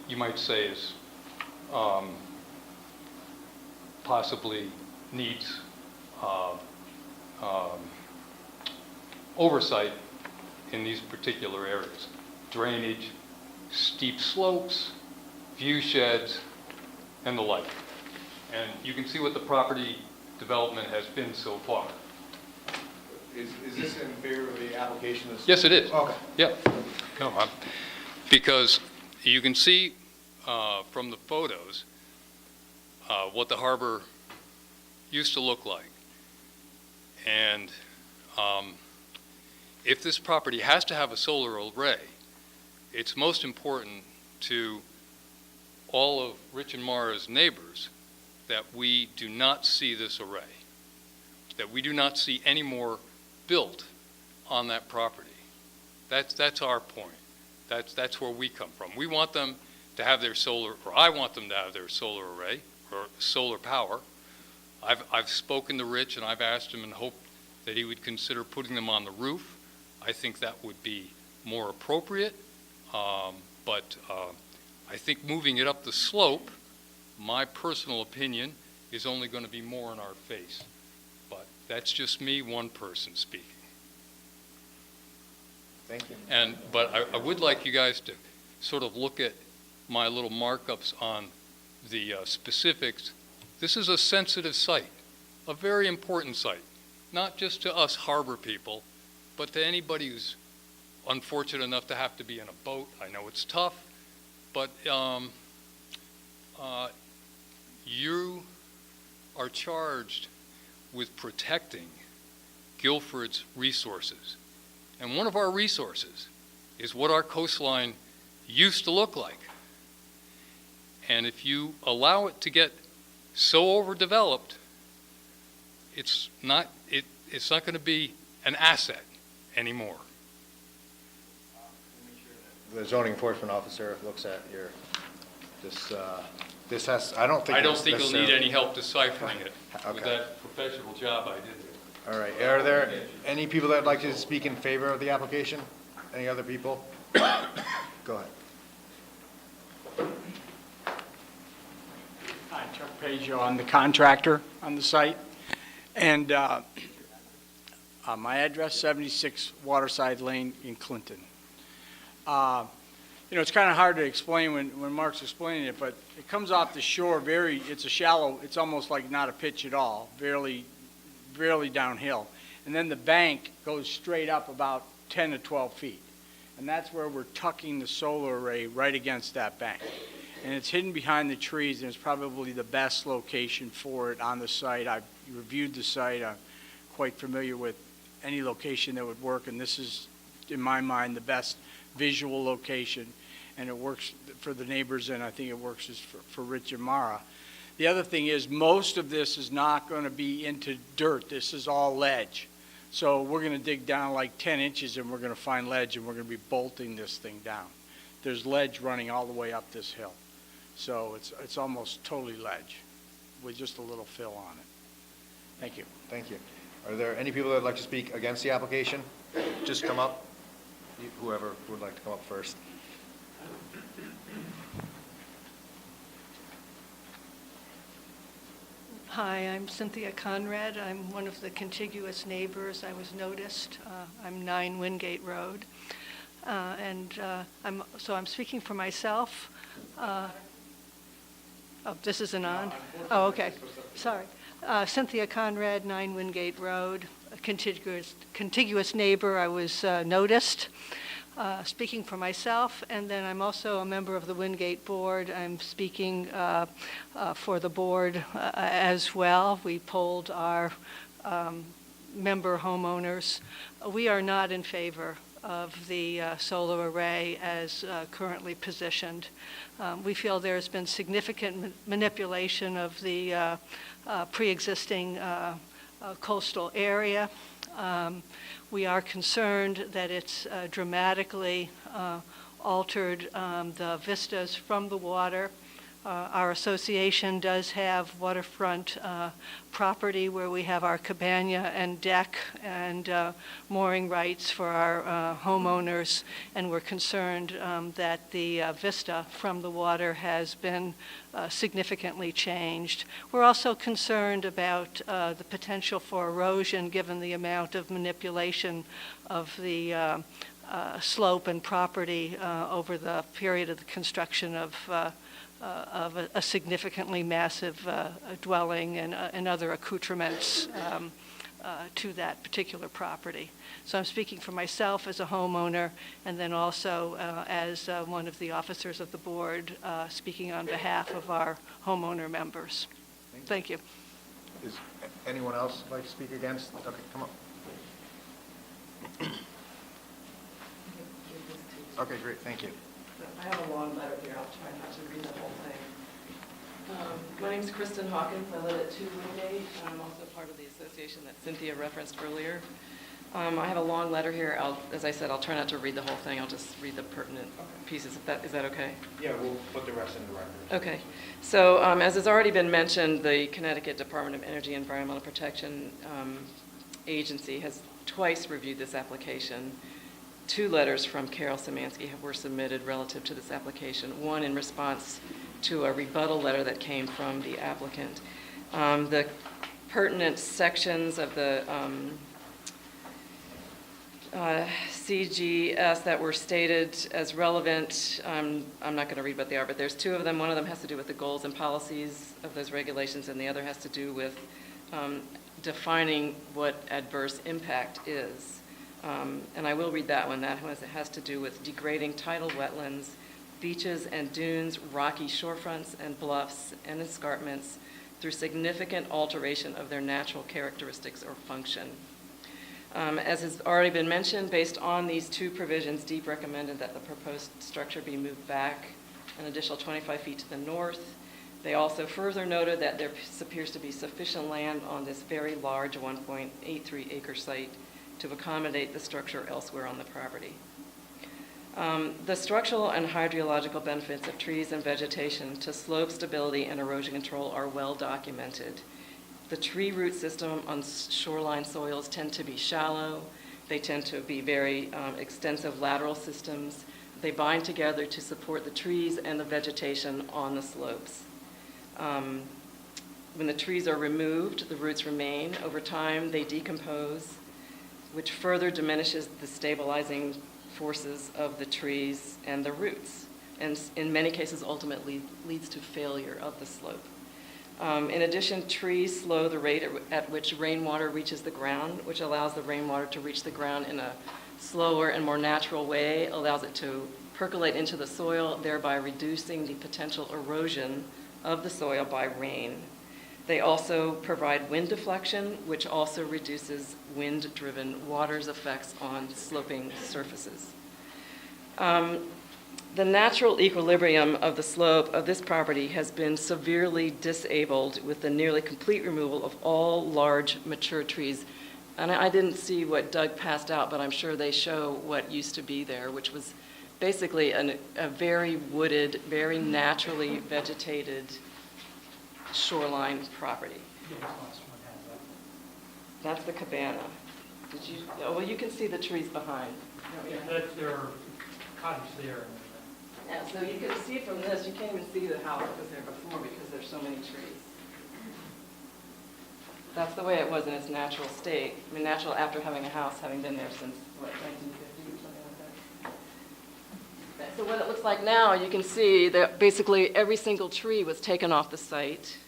you might say is possibly needs oversight in these particular areas. Drainage, steep slopes, view sheds, and the like. And you can see what the property development has been so far. Is this in favor of the application? Yes, it is. Okay. Yeah. No, because You can see from the photos what the harbor used to look like. And if this property has to have a solar array, it's most important to all of Rich and Mara's neighbors that we do not see this array, that we do not see any more built on that property. That's our point. That's where we come from. We want them to have their solar, or I want them to have their solar array or solar power. I've spoken to Rich and I've asked him and hoped that he would consider putting them on the roof. I think that would be more appropriate, but I think moving it up the slope, my personal opinion, is only going to be more in our face. But that's just me, one person speaking. Thank you. But I would like you guys to sort of look at my little markups on the specifics. This is a sensitive site, a very important site, not just to us harbor people, but to anybody who's unfortunate enough to have to be in a boat. I know it's tough, but you are charged with protecting Guilford's resources. And one of our resources is what our coastline used to look like. And if you allow it to get so overdeveloped, it's not going to be an asset anymore. The zoning enforcement officer looks at your, this has, I don't think you'll need necessarily- any help deciphering it Okay. with that professional job I did there. All right, are there any people that would like to speak in favor of the application? Any other people? Go ahead. Hi, Chuck Paggio, I'm the contractor on the site. And my address, 76 Waterside Lane in Clinton. It's kind of hard to explain when Mark's explaining it, but it comes off the shore it's a shallow, it's almost like not a pitch at all, barely downhill. And then the bank goes straight up about 10 to 12 feet. And that's where we're tucking the solar array right against that bank. And it's hidden behind the trees, and it's probably the best location for it on the site. I've reviewed the site. I'm quite familiar with any location that would work, and this is, in my mind, the best visual location. And it works for the neighbors, and I think it works for Rich and Mara. The other thing is, most of this is not going to be into dirt. This is all ledge. So we're going to dig down like 10 inches, and we're going to find ledge, and we're going to be bolting this thing down. There's ledge running all the way up this hill. So it's almost totally ledge with just a little fill on it. Thank you. Thank you. Are there any people that would like to speak against the application? Just come up. Whoever would like to come up first. Hi, I'm Cynthia Conrad. I'm one of the contiguous neighbors. I was noticed. I'm 9 Wingate Road. I'm speaking for myself. This isn't on? Oh, okay. Sorry. Cynthia Conrad, 9 Wingate Road, a contiguous neighbor. I was noticed. Speaking for myself, and then I'm also a member of the Wingate Board. I'm speaking for the board as well. We polled our member homeowners. We are not in favor of the solar array as currently positioned. We feel there's been significant manipulation of the pre-existing coastal area. We are concerned that it's dramatically altered the vistas from the water. Our association does have waterfront property where we have our cabana and deck and mooring rights for our homeowners, and we're concerned that the vista from the water has been significantly changed. We're also concerned about the potential for erosion given the amount of manipulation of the slope and property over the period of the construction of a significantly massive dwelling and other accoutrements to that particular property. So I'm speaking for myself as a homeowner, and then also as one of the officers of the board, speaking on behalf of our homeowner members. Thank you. Is anyone else like to speak against? Okay, come on. Okay, great, thank you. I have a long letter here. I'll try not to read the whole thing. My name's Kristen Hawkins. I live at 2 Wingate. I'm also part of the association that Cynthia referenced earlier. I have a long letter here. As I said, I'll try not to read the whole thing. I'll just read the pertinent pieces. Is that okay? Yeah, we'll put the rest in the record. Okay. So as has already been mentioned, the Connecticut Department of Energy and Environmental Protection Agency has twice reviewed this application. 2 letters from Carol Szymanski were submitted relative to this application, one in response to a rebuttal letter that came from the applicant. The pertinent sections of the CGS that were stated as relevant, I'm not going to read what they are, but there's 2 of them. One of them has to do with the goals and policies of those regulations, and the other has to do with defining what adverse impact is. And I will read that one. That one has to do with degrading tidal wetlands, beaches and dunes, rocky shorefronts and bluffs and escarpments through significant alteration of their natural characteristics or function. As has already been mentioned, based on these 2 provisions, DEEP recommended that the proposed structure be moved back an additional 25 feet to the north. They also further noted that there appears to be sufficient land on this very large 1.83 acre site to accommodate the structure elsewhere on the property. The structural and hydrological benefits of trees and vegetation to slope stability and erosion control are well documented. The tree root system on shoreline soils tend to be shallow. They tend to be very extensive lateral systems. They bind together to support the trees and the vegetation on the slopes. When the trees are removed, the roots remain. Over time, they decompose, which further diminishes the stabilizing forces of the trees and the roots, and in many cases ultimately leads to failure of the slope. In addition, trees slow the rate at which rainwater reaches the ground, which allows the rainwater to reach the ground in a slower and more natural way, allows it to percolate into the soil, thereby reducing the potential erosion of the soil by rain. They also provide wind deflection, which also reduces wind-driven water's effects on sloping surfaces. The natural equilibrium of the slope of this property has been severely disabled with the nearly complete removal of all large mature trees. And I didn't see what Doug passed out, but I'm sure they show what used to be there, which was basically a very wooded, very naturally vegetated shoreline property. That's the cabana. Did you? Oh, well, you can see the trees behind. There are cottages there. Yeah, so you can see from this, you can't even see the house that was there before because there's so many trees. That's the way it was in its natural state. I mean, natural after having a house, having been there since, what, 1950 or something like that. So what it looks like now, you can see that basically every single tree was taken off the site.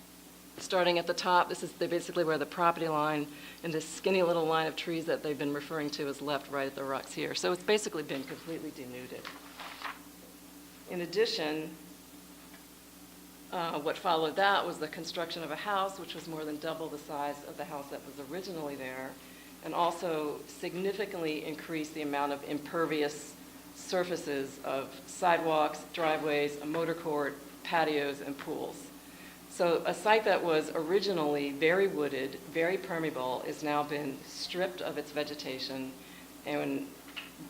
Starting at the top, this is basically where the property line and this skinny little line of trees that they've been referring to is left right at the rocks here. So it's basically been completely denuded. In addition, what followed that was the construction of a house, which was more than double the size of the house that was originally there, and also significantly increased the amount of impervious surfaces of sidewalks, driveways, a motor court, patios, and pools. So a site that was originally very wooded, very permeable, has now been stripped of its vegetation and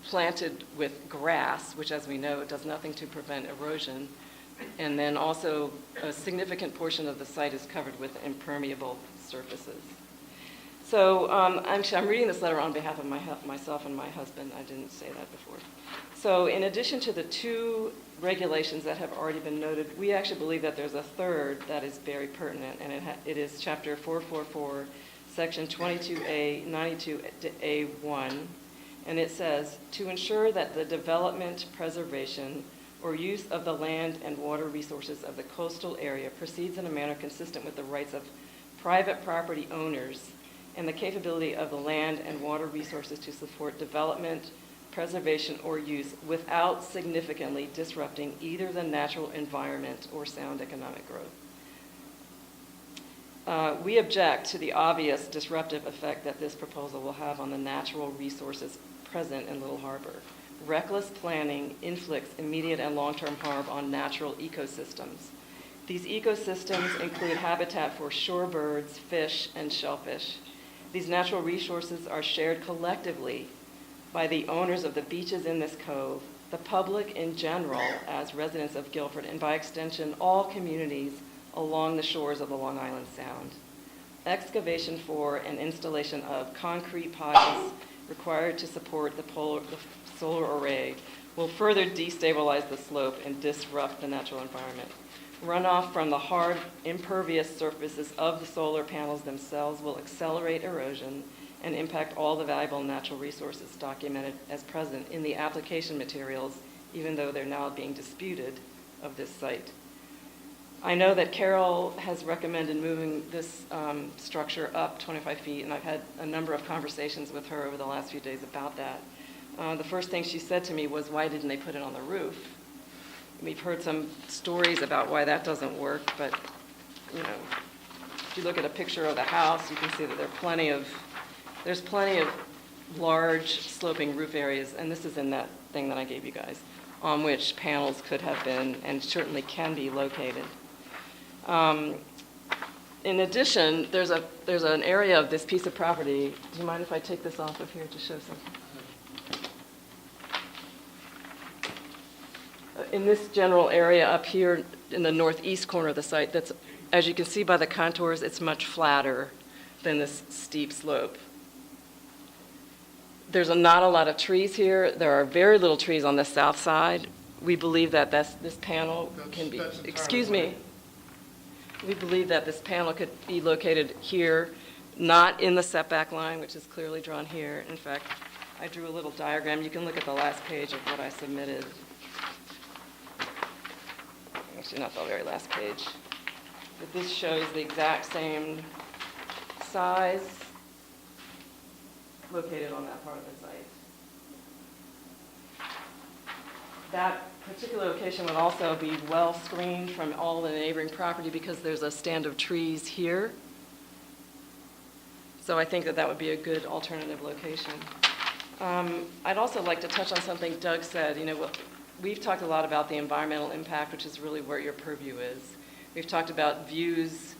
planted with grass, which, as we know, does nothing to prevent erosion. And then also a significant portion of the site is covered with impermeable surfaces. So I'm reading this letter on behalf of myself and my husband. I didn't say that before. So in addition to the 2 regulations that have already been noted, we actually believe that there's a third that is very pertinent, and it is Chapter 444, Section 22A, 92A1, and it says, to ensure that the development, preservation, or use of the land and water resources of the coastal area proceeds in a manner consistent with the rights of private property owners and the capability of the land and water resources to support development, preservation, or use without significantly disrupting either the natural environment or sound economic growth. We object to the obvious disruptive effect that this proposal will have on the natural resources present in Little Harbor. Reckless planning inflicts immediate and long-term harm on natural ecosystems. These ecosystems include habitat for shorebirds, fish, and shellfish. These natural resources are shared collectively by the owners of the beaches in this cove, the public in general as residents of Guilford, and by extension, all communities along the shores of the Long Island Sound. Excavation for and installation of concrete piles required to support the solar array will further destabilize the slope and disrupt the natural environment. Runoff from the hard, impervious surfaces of the solar panels themselves will accelerate erosion and impact all the valuable natural resources documented as present in the application materials, even though they're now being disputed of this site. I know that Carol has recommended moving this structure up 25 feet, and I've had a number of conversations with her over the last few days about that. The first thing she said to me was, why didn't they put it on the roof? We've heard some stories about why that doesn't work, but you know, if you look at a picture of the house, you can see that there's plenty of large sloping roof areas, and this is in that thing that I gave you guys, on which panels could have been and certainly can be located. In addition, there's an area of this piece of property. Do you mind if I take this off of here to show something? In this general area up here in the northeast corner of the site, that's, as you can see by the contours, it's much flatter than this steep slope. There's not a lot of trees here. There are very little trees on the south side. We believe that this panel can be, excuse me. We believe that this panel could be located here, not in the setback line, which is clearly drawn here. In fact, I drew a little diagram. You can look at the last page of what I submitted. Actually, not the very last page. But this shows the exact same size located on that part of the site. That particular location would also be well screened from all the neighboring property because there's a stand of trees here. So I think that that would be a good alternative location. I'd also like to touch on something Doug said. You know, we've talked a lot about the environmental impact, which is really where your purview is. We've talked about views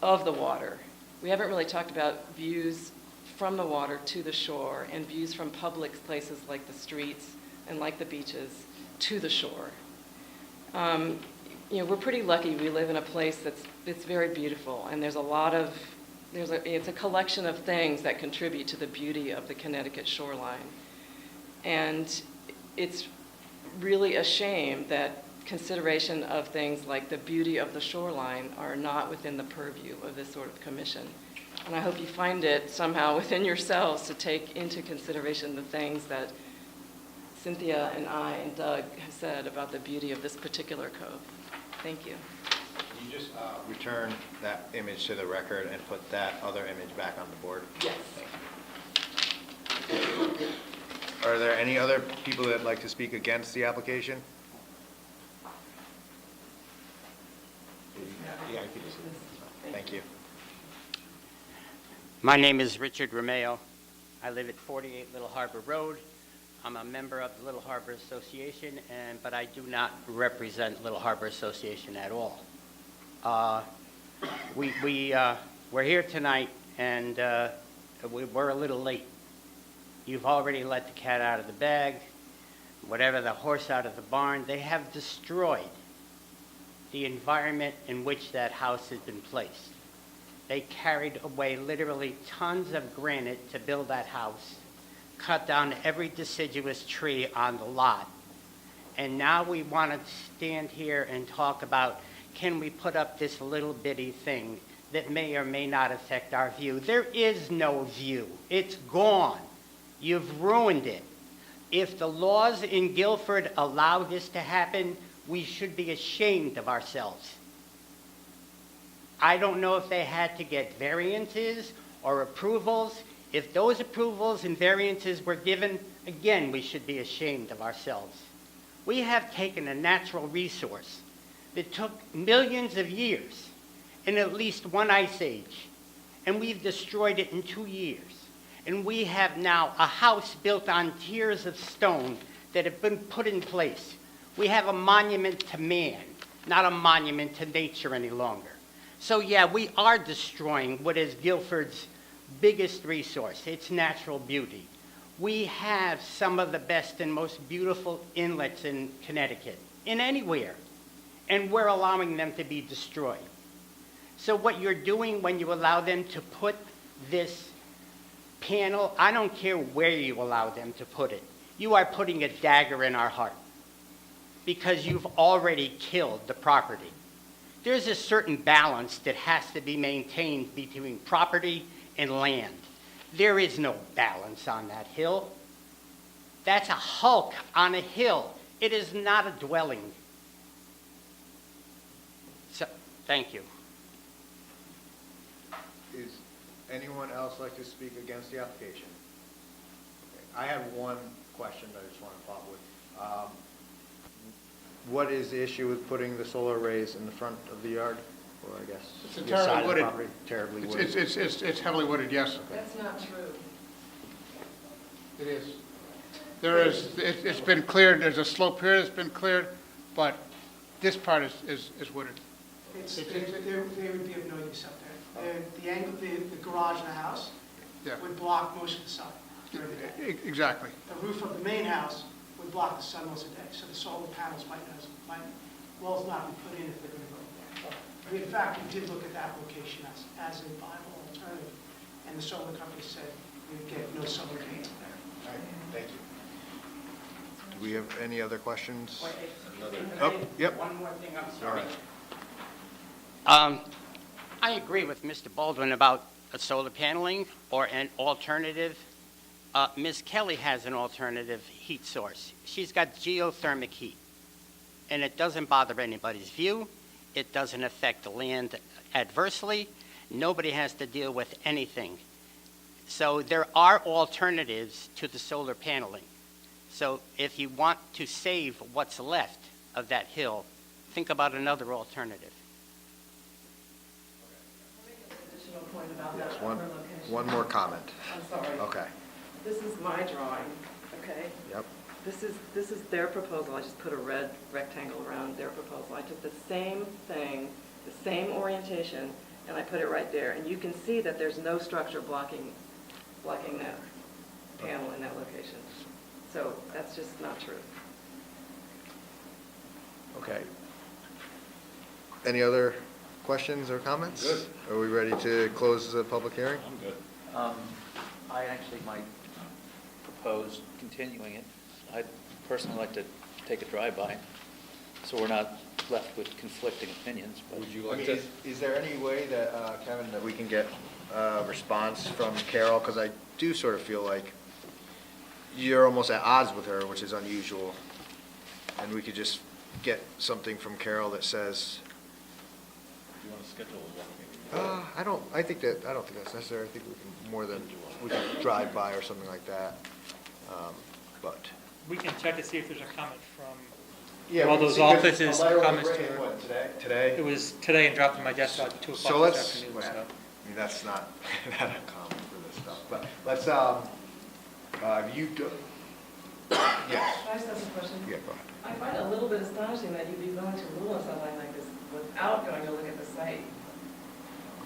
of the water. We haven't really talked about views from the water to the shore and views from public places like the streets and like the beaches to the shore. You know, we're pretty lucky. We live in a place it's very beautiful, and there's a lot of, it's a collection of things that contribute to the beauty of the Connecticut shoreline. And it's really a shame that consideration of things like the beauty of the shoreline are not within the purview of this sort of commission. And I hope you find it somehow within yourselves to take into consideration the things that Cynthia and I and Doug have said about the beauty of this particular cove. Thank you. Can you just return that image to the record and put that other image back on the board? Yes. Are there any other people that would like to speak against the application? Yeah, I could just, thank you. My name is Richard Romeo. I live at 48 Little Harbor Road. I'm a member of the Little Harbor Association, but I do not represent Little Harbor Association at all. We're here tonight, and we're a little late. You've already let the cat out of the bag, whatever, the horse out of the barn. They have destroyed the environment in which that house has been placed. They carried away literally tons of granite to build that house, cut down every deciduous tree on the lot. And now we want to stand here and talk about, can we put up this little bitty thing that may or may not affect our view? There is no view. It's gone. You've ruined it. If the laws in Guilford allow this to happen, we should be ashamed of ourselves. I don't know if they had to get variances or approvals. If those approvals and variances were given, again, we should be ashamed of ourselves. We have taken a natural resource that took millions of years in at least one ice age, and we've destroyed it in 2 years. And we have now a house built on tiers of stone that have been put in place. We have a monument to man, not a monument to nature any longer. So yeah, we are destroying what is Guilford's biggest resource, its natural beauty. We have some of the best and most beautiful inlets in Connecticut, in anywhere, and we're allowing them to be destroyed. So what you're doing when you allow them to put this panel, I don't care where you allow them to put it, you are putting a dagger in our heart because you've already killed the property. There's a certain balance that has to be maintained between property and land. There is no balance on that hill. That's a hulk on a hill. It is not a dwelling. So, thank you. Is anyone else like to speak against the application? Okay. I have one question that I just want to follow with. What is the issue with putting the solar arrays in the front of the yard? Or I guess It's a the side terribly of the wooded. property? Terribly wooded. It's heavily wooded, yes. That's not true. It is. There is, it's been cleared, there's a slope here that's been cleared, but this part is wooded. They would be of no use up there. The angle, the garage in the house Yeah. would block most of the sun during the day. Exactly. The roof of the main house would block the sun most of the day, so the solar panels might well not be put in if they're going to go there. I mean, in fact, we did look at that location as a viable alternative, and the solar company said we'd get no solar gains there. All right, thank you. Do we have any other questions? Oh, yep. One more thing, I'm All sorry. right. I agree with Mr. Baldwin about a solar paneling or an alternative. Ms. Kelly has an alternative heat source. She's got geothermic heat, and it doesn't bother anybody's view. It doesn't affect the land adversely. Nobody has to deal with anything. So there are alternatives to the solar paneling. So if you want to save what's left of that hill, think about another alternative. Additional point about Yes, that one, upper location. one more comment. I'm sorry. Okay, This is my drawing, okay? yep. This is their proposal. I just put a red rectangle around their proposal. I took the same thing, the same orientation, and I put it right there. And you can see that there's no structure blocking that panel in that location. So that's just not true. Okay. Any other questions or comments? Good. Are we ready to close the public hearing? I'm good. I actually might propose continuing it. I'd personally like to take a drive-by, so we're not left with conflicting opinions. But Would you I like mean, to? is there any way that, Kevin, that we can get a response from Carol? Because I do sort of feel like you're almost at odds with her, which is unusual. And we could just get something from Carol that says, Do you want to schedule a walk meeting? I don't think that's necessary. I think we can more than, we can drive by or something like that. But. We can check to see if there's a comment from Yeah, all we can those see, 'cause offices, a letter was comments to written, her. what, today? It was today and dropped in my desk about 2 So o'clock let's, this afternoon, well, so. I mean, that's not that uncommon for this stuff, but let's, you do, yes, Can I just ask a question? yeah, go ahead. I find it a little bit astonishing that you'd be willing to rule on something like this without going to look at the site.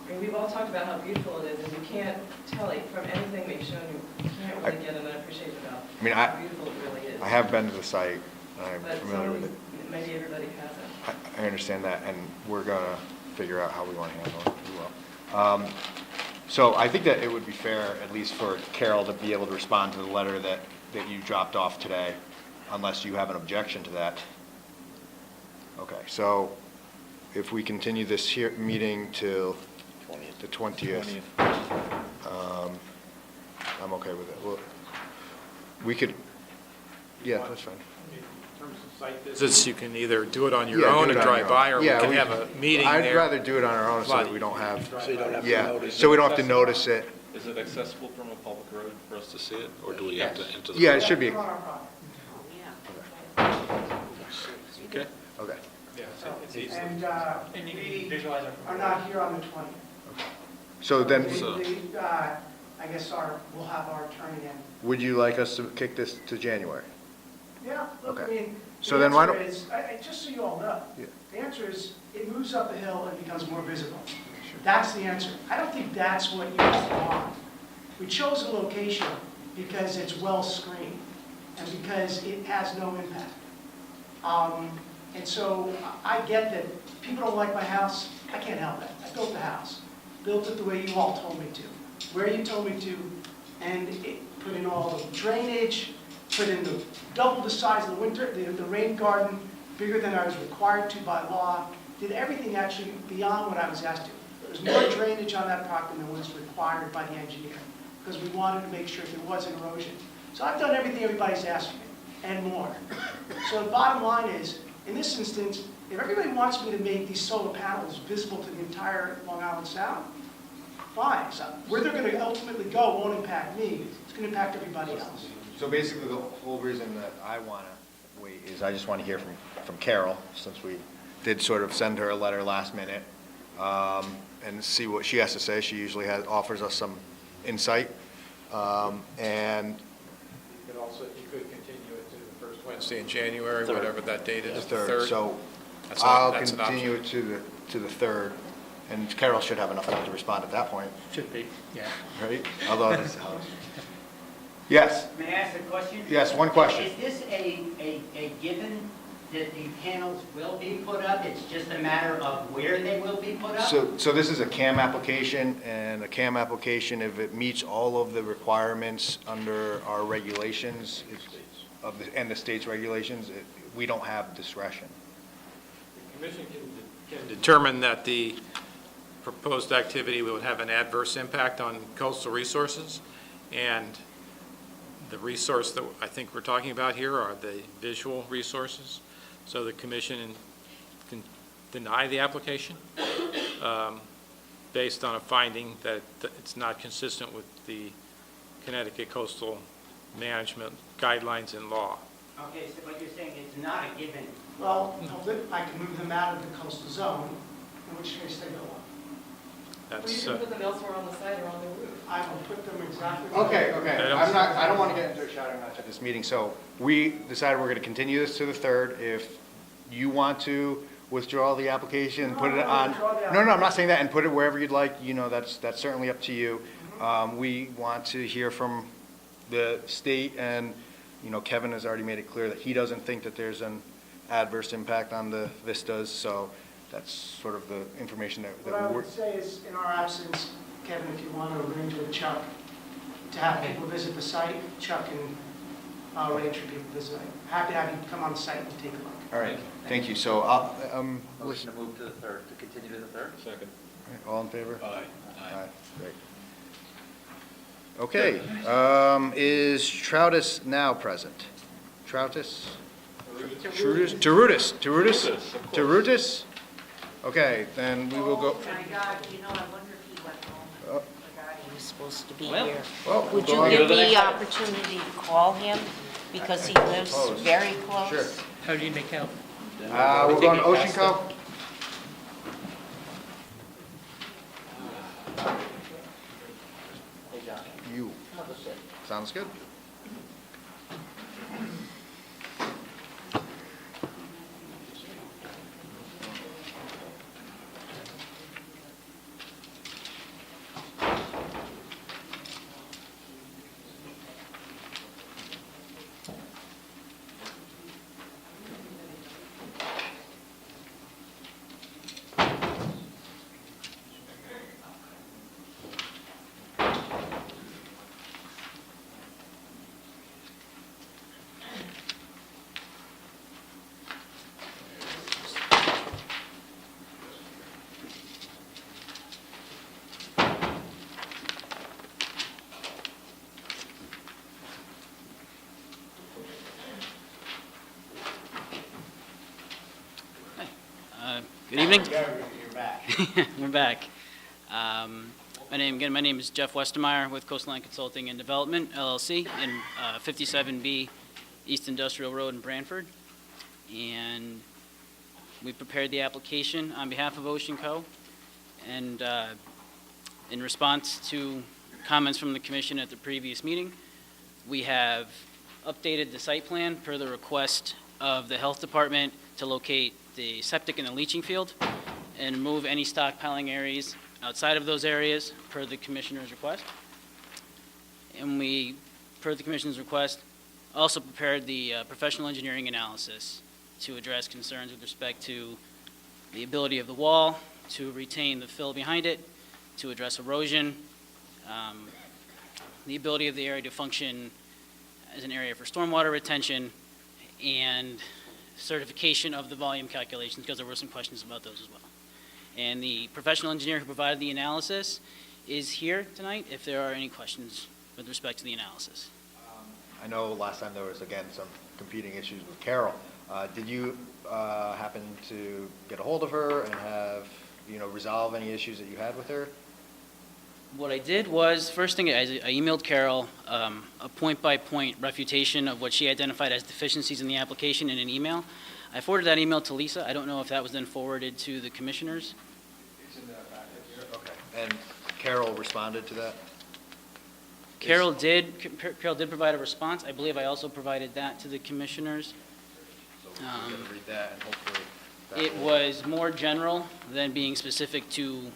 I mean, we've all talked about how beautiful it is, and you can't tell it from anything we've shown you. You can't really get an appreciation about I mean, how beautiful it really is. I have been to the site, and I'm But familiar with it. maybe everybody hasn't. I understand that, and we're gonna figure out how we want to handle it as well. So I think that it would be fair, at least for Carol, to be able to respond to the letter that you dropped off today, unless you have an objection to that. Okay, so if we continue this here, meeting till the 20th, I'm okay with it. Well, we could, yeah, that's fine. In terms of site visits, you can either do it on your Yeah, do own it and on drive your by, own. or we Yeah, can have a meeting there. I'd rather do it on our own so that we don't have. So you don't have to Yeah, notice so we it. don't have to notice it. Is Is it accessible from a public road for us to see it, or do we have to enter the? Yeah, it should be. Okay. Okay. Yeah, it's easy. And And you can we visualize it from are not here on the 20th. So then, I guess we'll have our attorney in. would you like us to kick this to January? Yeah, look, I Okay. mean, So the then why answer don't- is, just so you all know, Yeah. the answer is, it moves up a hill and becomes more visible. That's the answer. I don't think that's what you want. We chose a location because it's well screened and because it has no impact. And so I get that people don't like my house. I can't help that. I built the house. Built it the way you all told me to, where you told me to, and put in all the drainage, put in double the size of the rain garden, bigger than I was required to by law, did everything actually beyond what I was asked to. There was more drainage on that property than was required by the engineer, because we wanted to make sure there wasn't erosion. So I've done everything everybody's asked me, and more. So the bottom line is, in this instance, if everybody wants me to make these solar panels visible to the entire Long Island Sound, fine. So where they're going to ultimately go won't impact me, it's going to impact everybody else. So basically, the whole reason that I want to wait is I just want to hear from Carol, since we did sort of send her a letter last minute, and see what she has to say. She usually offers us some insight. And You could continue it to the first Wednesday in January, Third. whatever that date is. the third, so That's I'll that's an option. continue it to the third, and Carol should have enough time to respond at that point, Should be, yeah. right? Although, yes, May I ask a question? yes, one question. Is this a given that the panels will be put up? It's just a matter of where they will be put up? So this is a CAM application, and a CAM application, if it meets all of the requirements under our regulations and the state's regulations, we don't have discretion. The commission can determine that the proposed activity would have an adverse impact on coastal resources, and the resource that I think we're talking about here are the visual resources. So the commission can deny the application based on a finding that it's not consistent with the Connecticut coastal management guidelines and law. Okay, so what you're saying is not a given. Well, I can move them out of the coastal zone, in which case they go on. Well, you can put them elsewhere on the site or on the roof. I will put them exactly. Okay. I don't want to get into a shouting match at this meeting, so we decided we're going to continue this to the 3rd. If you want to withdraw the application and put it on, no, I'm not saying that, and put it wherever you'd like, that's certainly up to you. We want to hear from the state, and, Kevin has already made it clear that he doesn't think that there's an adverse impact on the vistas, so that's sort of the information that What I we're... would say is, in our absence, Kevin, if you want to arrange with Chuck to have people visit the site, Chuck can arrange for people to visit. Happy to have you come on the site and take a look. All right, thank you. So, I'll, Motion to move to the 3rd, to continue to the 3rd? Second. all in favor? Aye. Aye, great. Okay, is Troutus now present? Troutus? Tarutis? Okay, then we will go. Oh, my God, I wonder if he went home. Oh. Forgot he was supposed to be Well. here. Well, Would we'll you go on to give the me next the item. opportunity to call him, because he lives Close. very close? Sure. How do you make out? We're going to Ocean Cove. You. Sounds good. Good evening. You're back. We're back. My name is Jeff Westermeyer with Coastline Consulting and Development, LLC, in 57B East Industrial Road in Branford. And we prepared the application on behalf of Ocean Co. And in response to comments from the commission at the previous meeting, we have updated the site plan per the request of the health department to locate the septic and the leaching field and remove any stockpiling areas outside of those areas per the commissioner's request. And we, per the commissioner's request, also prepared the professional engineering analysis to address concerns with respect to the ability of the wall to retain the fill behind it, to address erosion, the ability of the area to function as an area for stormwater retention, and certification of the volume calculations, because there were some questions about those as well. And the professional engineer who provided the analysis is here tonight if there are any questions with respect to the analysis. I know last time there was, again, some competing issues with Carol. Did you happen to get a hold of her and have, resolve any issues that you had with her? What I did was, first thing, I emailed Carol a point-by-point refutation of what she identified as deficiencies in the application in an email. I forwarded that email to Lisa. I don't know if that was then forwarded to the commissioners. It's in the packet here. Okay. And Carol responded to that? Carol did provide a response. I believe I also provided that to the commissioners. So we're going to read that and hopefully It was more general than being specific to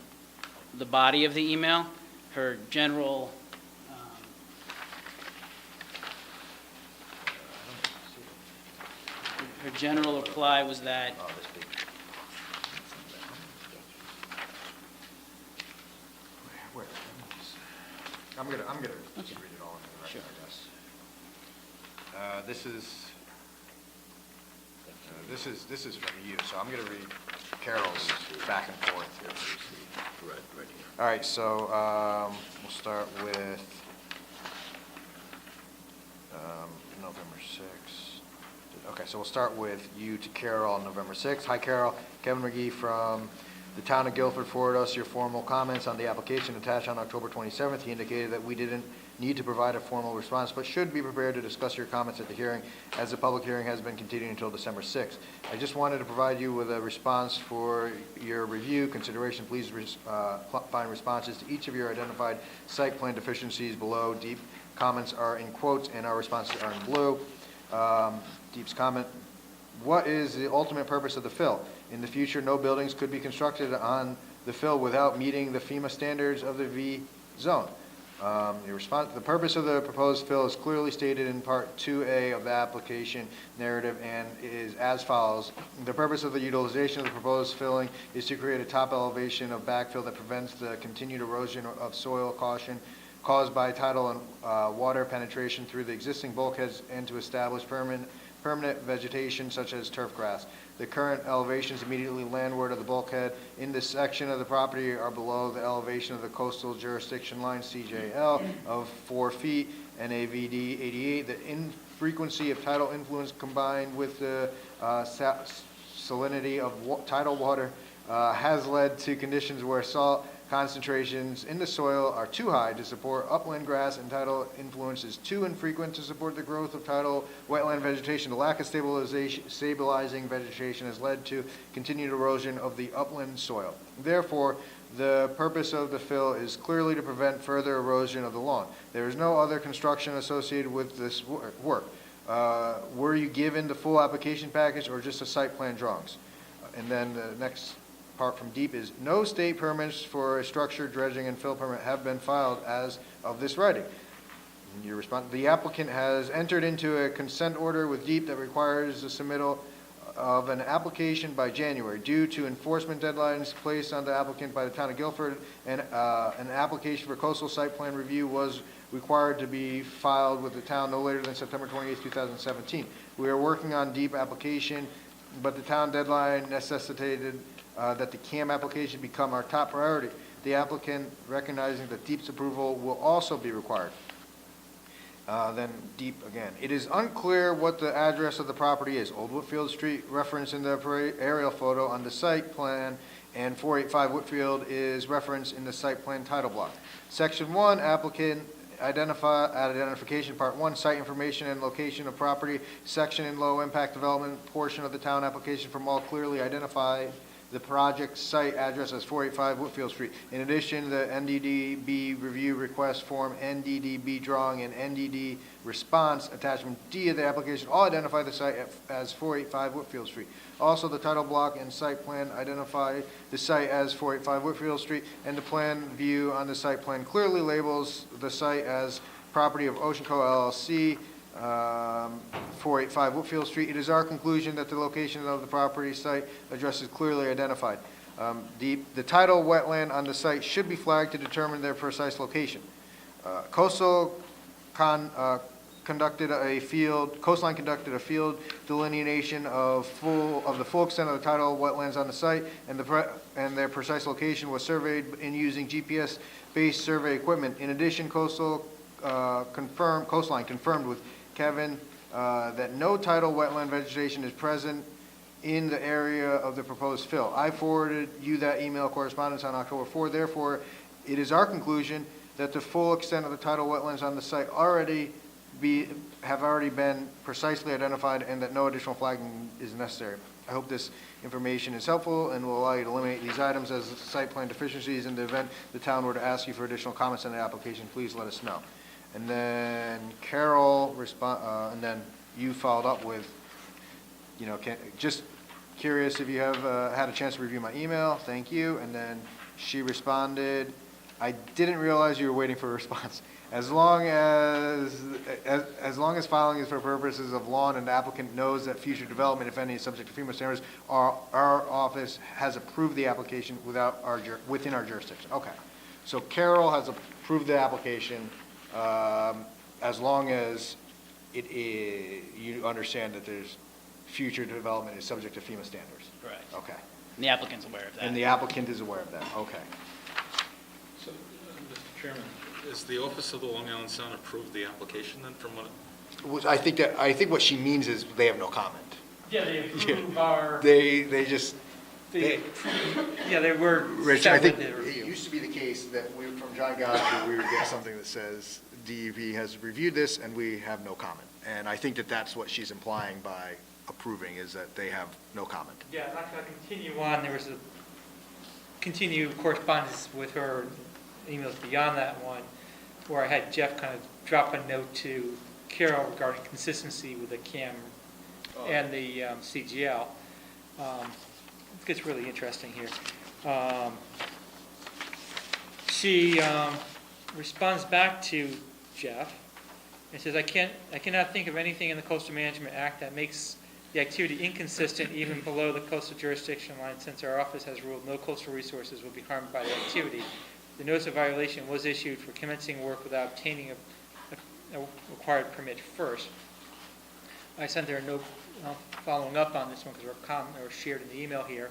the body of the email. Her general reply was that I'm gonna just read it all into the record, I guess. This is from you, so I'm gonna read Carol's back and forth here. Right here. All right, so we'll start with November 6th. Okay, so we'll start with you to Carol on November 6th. Hi, Carol. Kevin McGee from the town of Guilford forwarded us your formal comments on the application attached on October 27th. He indicated that we didn't need to provide a formal response, but should be prepared to discuss your comments at the hearing, as the public hearing has been continued until December 6th. I just wanted to provide you with a response for your review consideration. Please find responses to each of your identified site plan deficiencies below. Deep comments are in quotes and our responses are in blue. Deep's comment: what is the ultimate purpose of the fill? In the future, no buildings could be constructed on the fill without meeting the FEMA standards of the V zone. Your response: the purpose of the proposed fill is clearly stated in Part 2A of the application narrative and is as follows. The purpose of the utilization of the proposed filling is to create a top elevation of backfill that prevents the continued erosion of soil caution caused by tidal and water penetration through the existing bulkheads and to establish permanent vegetation such as turf grass. The current elevations immediately landward of the bulkhead in this section of the property are below the elevation of the coastal jurisdiction line, CJL, of 4 feet, and AVD 88. The infrequency of tidal influence combined with the salinity of tidal water has led to conditions where salt concentrations in the soil are too high to support upland grass, and tidal influence is too infrequent to support the growth of tidal wetland vegetation. The lack of stabilizing vegetation has led to continued erosion of the upland soil. Therefore, the purpose of the fill is clearly to prevent further erosion of the lawn. There is no other construction associated with this work. Were you given the full application package or just a site plan drawings? And then the next part from Deep is: no state permits for a structure, dredging, and fill permit have been filed as of this writing. And your response: the applicant has entered into a consent order with Deep that requires the submittal of an application by January. Due to enforcement deadlines placed on the applicant by the town of Guilford, and an application for coastal site plan review was required to be filed with the town no later than September 28, 2017. We are working on Deep application, but the town deadline necessitated that the CAM application become our top priority. The applicant, recognizing that Deep's approval will also be required. Then Deep again: it is unclear what the address of the property is. Old Whitfield Street, referenced in the aerial photo on the site plan, and 485 Whitfield is referenced in the site plan title block. Section 1, applicant identification, Part 1, site information and location of property, section in low impact development portion of the town application from all clearly identify the project site address as 485 Whitfield Street. In addition, the NDDB review request form, NDDB drawing, and NDD response attachment D of the application all identify the site as 485 Whitfield Street. Also, the title block and site plan identify the site as 485 Whitfield Street, and the plan view on the site plan clearly labels the site as property of Ocean Co. LLC, 485 Whitfield Street. It is our conclusion that the location of the property site address is clearly identified. The tidal wetland on the site should be flagged to determine their precise location. Coastline conducted a field delineation of the full extent of the tidal wetlands on the site, and their precise location was surveyed in using GPS-based survey equipment. In addition, Coastline confirmed with Kevin that no tidal wetland vegetation is present in the area of the proposed fill. I forwarded you that email correspondence on October 4. Therefore, it is our conclusion that the full extent of the tidal wetlands on the site have already been precisely identified and that no additional flagging is necessary. I hope this information is helpful and will allow you to eliminate these items as site plan deficiencies. In the event the town were to ask you for additional comments on the application, please let us know. And then Carol and then you followed up with, just curious if you have had a chance to review my email. Thank you. And then she responded, I didn't realize you were waiting for a response. As long as filing is for purposes of law and the applicant knows that future development, if any, is subject to FEMA standards, our office has approved the application within our jurisdiction. Okay. So Carol has approved the application as long as you understand that there's future development is subject to FEMA standards. Correct. Okay. And the applicant's aware of that. And the applicant is aware of that. Okay. So, Mr. Chairman, is the Office of the Long Island Sound approved the application then from what? I think what she means is they have no comment. Yeah, they approve our. They were. Rich, I think it used to be the case that from John Godfrey, we would get something that says DEP has reviewed this and we have no comment. And I think that that's what she's implying by approving, is that they have no comment. Yeah, I'm not going to continue on. There was a continued correspondence with her, emails beyond that one, where I had Jeff kind of drop a note to Carol regarding consistency with the CAM and the CGL. It gets really interesting here. She responds back to Jeff and says, I cannot think of anything in the Coastal Management Act that makes the activity inconsistent even below the coastal jurisdiction line, since our office has ruled no coastal resources will be harmed by the activity. The notice of violation was issued for commencing work without obtaining a required permit first. I sent her a note following up on this one because we're shared in the email here.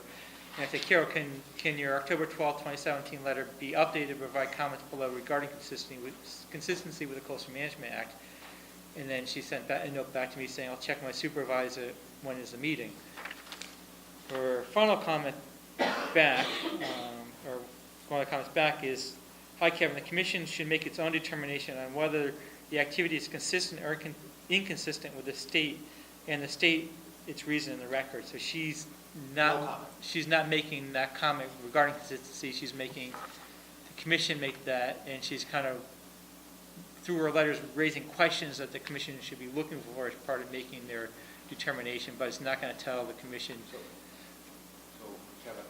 And I said, Carol, can your October 12, 2017 letter be updated to provide comments below regarding consistency with the Coastal Management Act? And then she sent a note back to me saying, I'll check my supervisor when is the meeting. Her final comment back, or one of the comments back is, hi Kevin, the commission should make its own determination on whether the activity is consistent or inconsistent with the state, and the state its reason in the record. So she's not making that comment regarding consistency. She's making the commission make that, and she's kind of, through her letters, raising questions that the commission should be looking for as part of making their determination, but it's not going to tell the commission,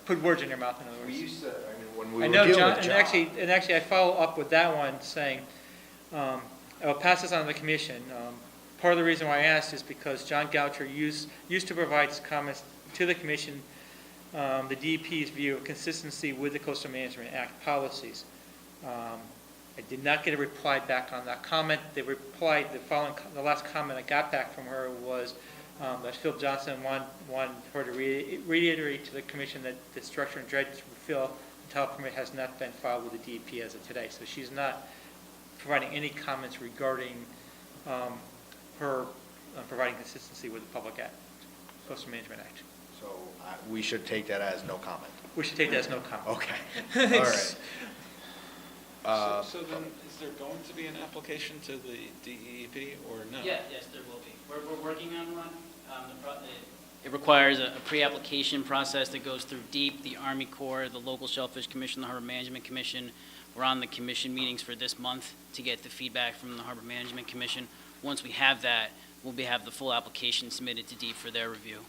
put words in their mouth, in other words. We used to, when we I were know, dealing John, with and actually I follow up with that one saying, I will pass this on to the commission. Part of the reason why I asked is because John Goucher used to provide his comments to the commission, the DEP's view of consistency with the Coastal Management Act policies. I did not get a reply back on that comment. They replied, the last comment I got back from her was that Phil Johnson wanted her to reiterate to the commission that the structure and dredge refill and permit has not been filed with the DEP as of today. So she's not providing any comments regarding her providing consistency with the Public Act, Coastal Management Act. So we should take that as no comment. We should take that as no comment. Okay, all right. So then, is there going to be an application to the DEP or no? Yes, there will be. We're working on one. It requires a pre-application process that goes through DEEP, the Army Corps, the local Shellfish Commission, the Harbor Management Commission. We're on the commission meetings for this month to get the feedback from the Harbor Management Commission. Once we have that, we'll have the full application submitted to DEEP for their review.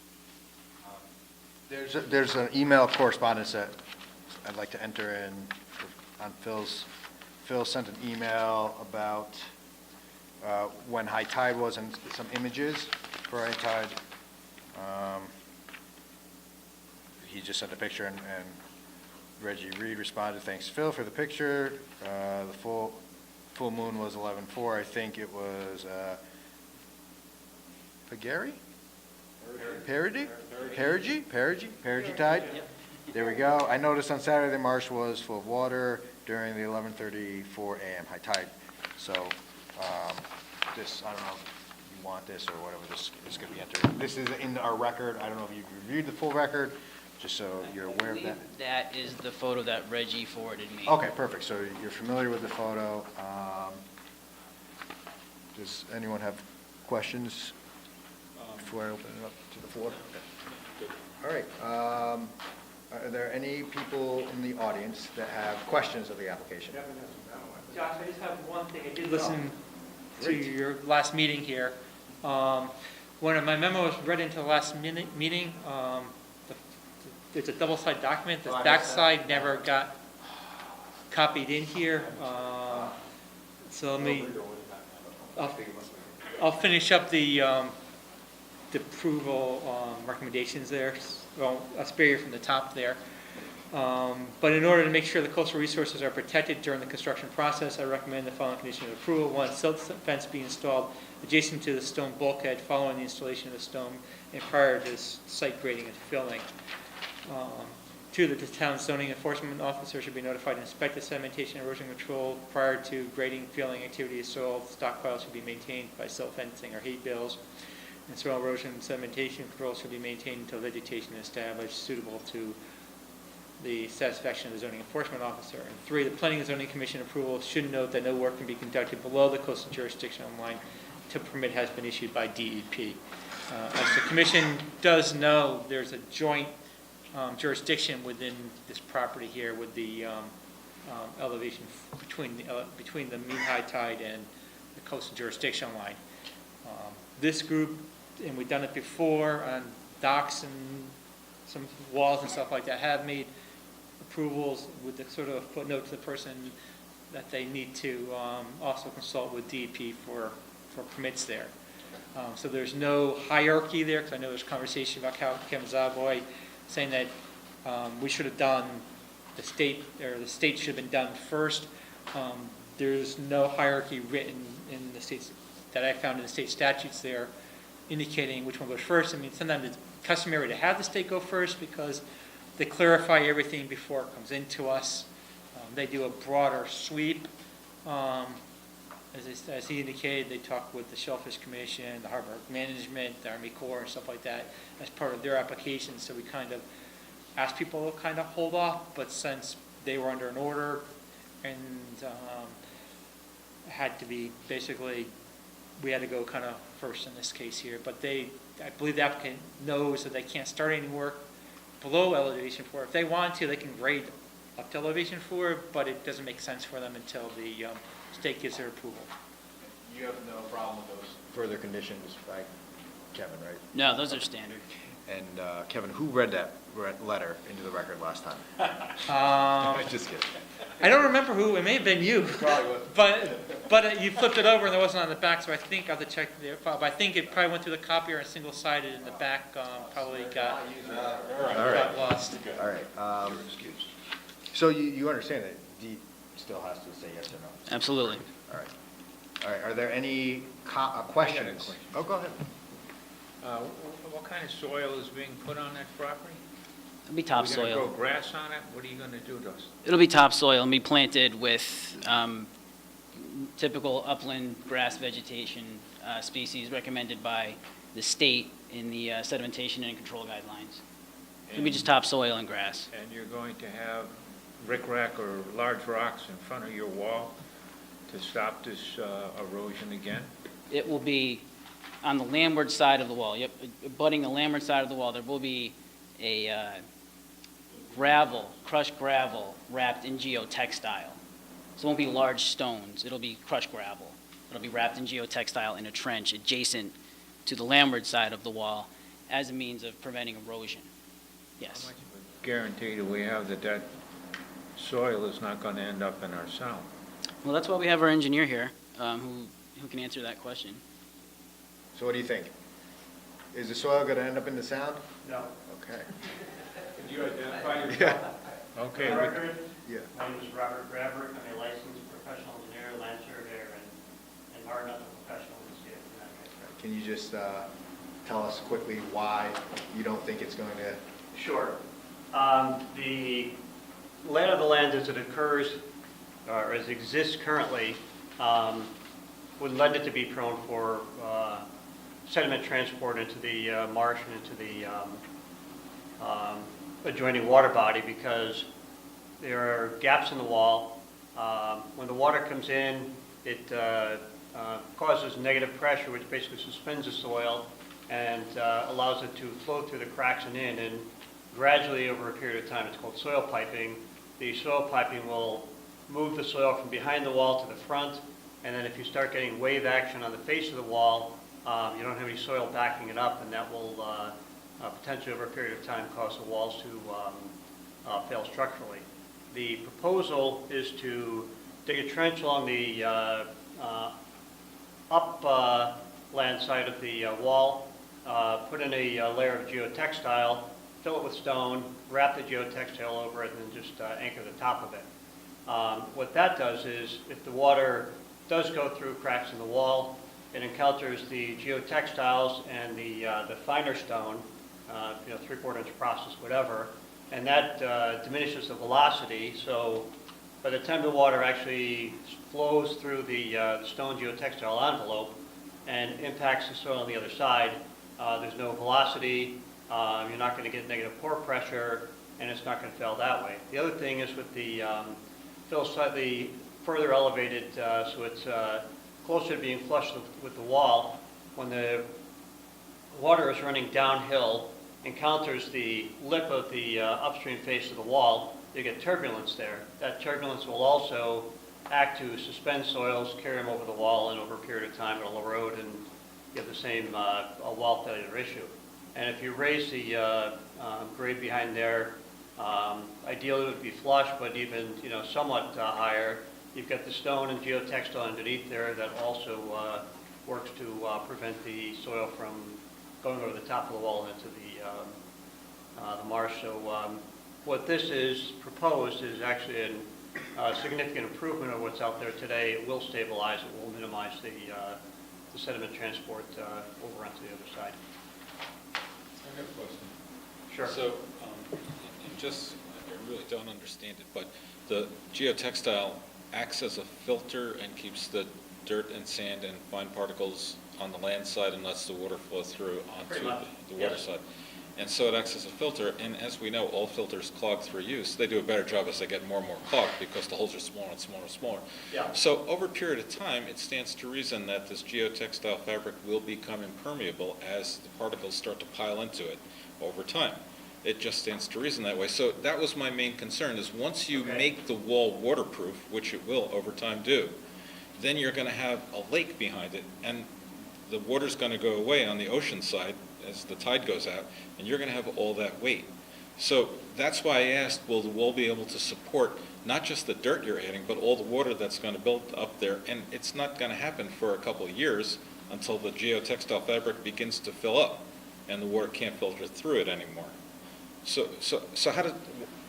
There's an email correspondence that I'd like to enter in on Phil's. Phil sent an email about when high tide was and some images for high tide. He just sent a picture and Reggie Reed responded, "Thanks, Phil, for the picture. The full moon was 11/4. I think it was Perigee tide. There we go. I noticed on Saturday the marsh was full of water during the 11:34 a.m. high tide. So this, I don't know if you want this or whatever, this is going to be entered. This is in our record. I don't know if you've reviewed the full record, just so you're aware of that. That is the photo that Reggie forwarded me. Okay, perfect. So you're familiar with the photo. Does anyone have questions before I open it up to the floor? Okay. All right. Are there any people in the audience that have questions of the application? Josh, I just have one thing. I did listen to your last meeting here. When my memo was read into the last meeting, it's a double-sided document. The backside never got copied in here. So let me, I'll finish up the approval recommendations there. Well, I'll spare you from the top there. But in order to make sure the coastal resources are protected during the construction process, I recommend the following conditions of approval. One, silt fence be installed adjacent to the stone bulkhead following the installation of the stone and prior to site grading and filling. Two, that the town zoning enforcement officer should be notified and inspect the sedimentation and erosion control prior to grading, filling activities. Soil stockpiles should be maintained by silt fencing or hay bales. And soil erosion and sedimentation control should be maintained until vegetation is established suitable to the satisfaction of the zoning enforcement officer. And three, the Planning and Zoning Commission approval should note that no work can be conducted below the coastal jurisdictional line until permit has been issued by DEP. As the commission does know, there's a joint jurisdiction within this property here with the elevation between the mean high tide and the coastal jurisdictional line. This group, and we've done it before on docks and some walls and stuff like that, have made approvals with the sort of footnote to the person that they need to also consult with DEP for permits there. So there's no hierarchy there, because I know there's conversation about Kevin Zavoy saying that we should have done the state should have been done first. There's no hierarchy written in the states that I found in the state statutes there indicating which one goes first. I mean, sometimes it's customary to have the state go first because they clarify everything before it comes into us. They do a broader sweep. As he indicated, they talk with the Shellfish Commission, the Harbor Management, the Army Corps, and stuff like that as part of their application. So we kind of asked people to kind of hold off, but since they were under an order and had to be basically, we had to go kind of first in this case here. But I believe the applicant knows that they can't start any work below elevation 4. If they want to, they can grade up to elevation 4, but it doesn't make sense for them until the state gives their approval. You have no problem with those further conditions by Kevin, right? No, those are standard. And Kevin, who read that letter into the record last time? Just kidding. I don't remember who. It may have been you. Probably was. But you flipped it over and there wasn't on the back, so I think I have to check the file. But I think it probably went through the copier and single-sided in the back. Probably got lost. All right. So you understand that D still has to say yes or no? Absolutely. All right. All right. Are there any questions? Oh, go ahead. What kind of soil is being put on that property? It'll be Are topsoil. you going to grow grass on it? What are you going to do to us? It'll be topsoil and be planted with typical upland grass vegetation species recommended by the state in the sedimentation and control guidelines. It'll be just topsoil and grass. And you're going to have rickrack or large rocks in front of your wall to stop this erosion again? It will be on the landward side of the wall. Yep, abutting the landward side of the wall, there will be a crushed gravel wrapped in geotextile. So it won't be large stones, it'll be crushed gravel. It'll be wrapped in geotextile in a trench adjacent to the landward side of the wall as a means of preventing erosion. Yes. How much of a guarantee do we have that that soil is not going to end up in our sound? Well, that's why we have our engineer here, who can answer that question. So what do you think? Is the soil going to end up in the sound? No. Okay. Could you identify yourself? Okay. For the record, Yeah. my name is Robert Graber. I'm a licensed professional engineer, land surveyor, and environmental professional in the state of Connecticut. Can you just tell us quickly why you don't think it's going to? Sure. The lay of the land as it occurs, or as it exists currently, would lend it to be prone for sediment transport into the marsh and into the adjoining water body, because there are gaps in the wall. When the water comes in, it causes negative pressure, which basically suspends the soil and allows it to flow through the cracks and in. And gradually, over a period of time, it's called soil piping. The soil piping will move the soil from behind the wall to the front, and then if you start getting wave action on the face of the wall, you don't have any soil backing it up, and that will potentially, over a period of time, cause the walls to fail structurally. The proposal is to dig a trench along the upland side of the wall, put in a layer of geotextile, fill it with stone, wrap the geotextile over it, and then just anchor the top of it. What that does is, if the water does go through cracks in the wall, it encounters the geotextiles and the finer stone, 3/4 inch process, whatever, and that diminishes the velocity. So by the time the water actually flows through the stone geotextile envelope and impacts the soil on the other side, there's no velocity, you're not going to get negative pore pressure, and it's not going to fail that way. The other thing is with the fill slightly further elevated, so it's closer to being flush with the wall, when the water is running downhill, encounters the lip of the upstream face of the wall, you get turbulence there. That turbulence will also act to suspend soils, carry them over the wall, and over a period of time it'll erode and you have the same wall failure issue. And if you raise the grade behind there, ideally it would be flush, but even somewhat higher. You've got the stone and geotextile underneath there that also works to prevent the soil from going over the top of the wall into the marsh. So what this is proposed is actually a significant improvement of what's out there today. It will stabilize, it will minimize the sediment transport over onto the other side. I have a question. Sure. So, I really don't understand it, but the geotextile acts as a filter and keeps the dirt and sand and fine particles on the land side and lets the water flow through onto the water side. And so it acts as a filter, and as we know, all filters clog through use. They do a better job as they get more and more clogged because the holes are smaller and smaller and smaller. Yeah. So over a period of time, it stands to reason that this geotextile fabric will become impermeable as the particles start to pile into it over time. It just stands to reason that way. So that was my main concern, is once you make the wall waterproof, which it will over time do, then you're going to have a lake behind it, and the water's going to go away on the ocean side as the tide goes out, and you're going to have all that weight. So that's why I asked, will the wall be able to support not just the dirt you're adding, but all the water that's going to build up there? And it's not going to happen for a couple of years until the geotextile fabric begins to fill up, and the water can't filter through it anymore. So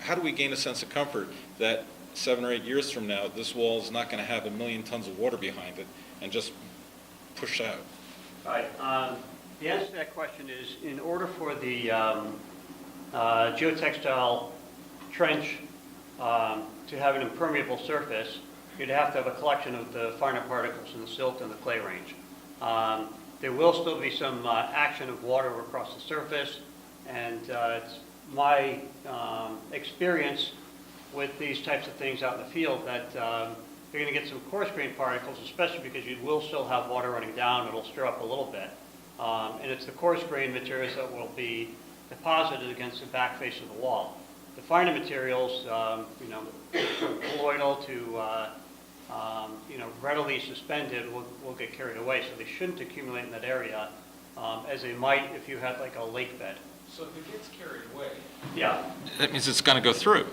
how do we gain a sense of comfort that 7 or 8 years from now, this wall is not going to have 1 million tons of water behind it and just push out? All right. The answer to that question is, in order for the geotextile trench to have an impermeable surface, you'd have to have a collection of the finer particles in the silt and the clay range. There will still be some action of water across the surface, and it's my experience with these types of things out in the field that you're going to get some coarse grain particles, especially because you will still have water running down. It'll stir up a little bit. And it's the coarse grain materials that will be deposited against the back face of the wall. The finer materials, from colloidal to readily suspended will get carried away, so they shouldn't accumulate in that area as they might if you had like a lake bed. So if it gets carried away. Yeah. That means it's going to go through.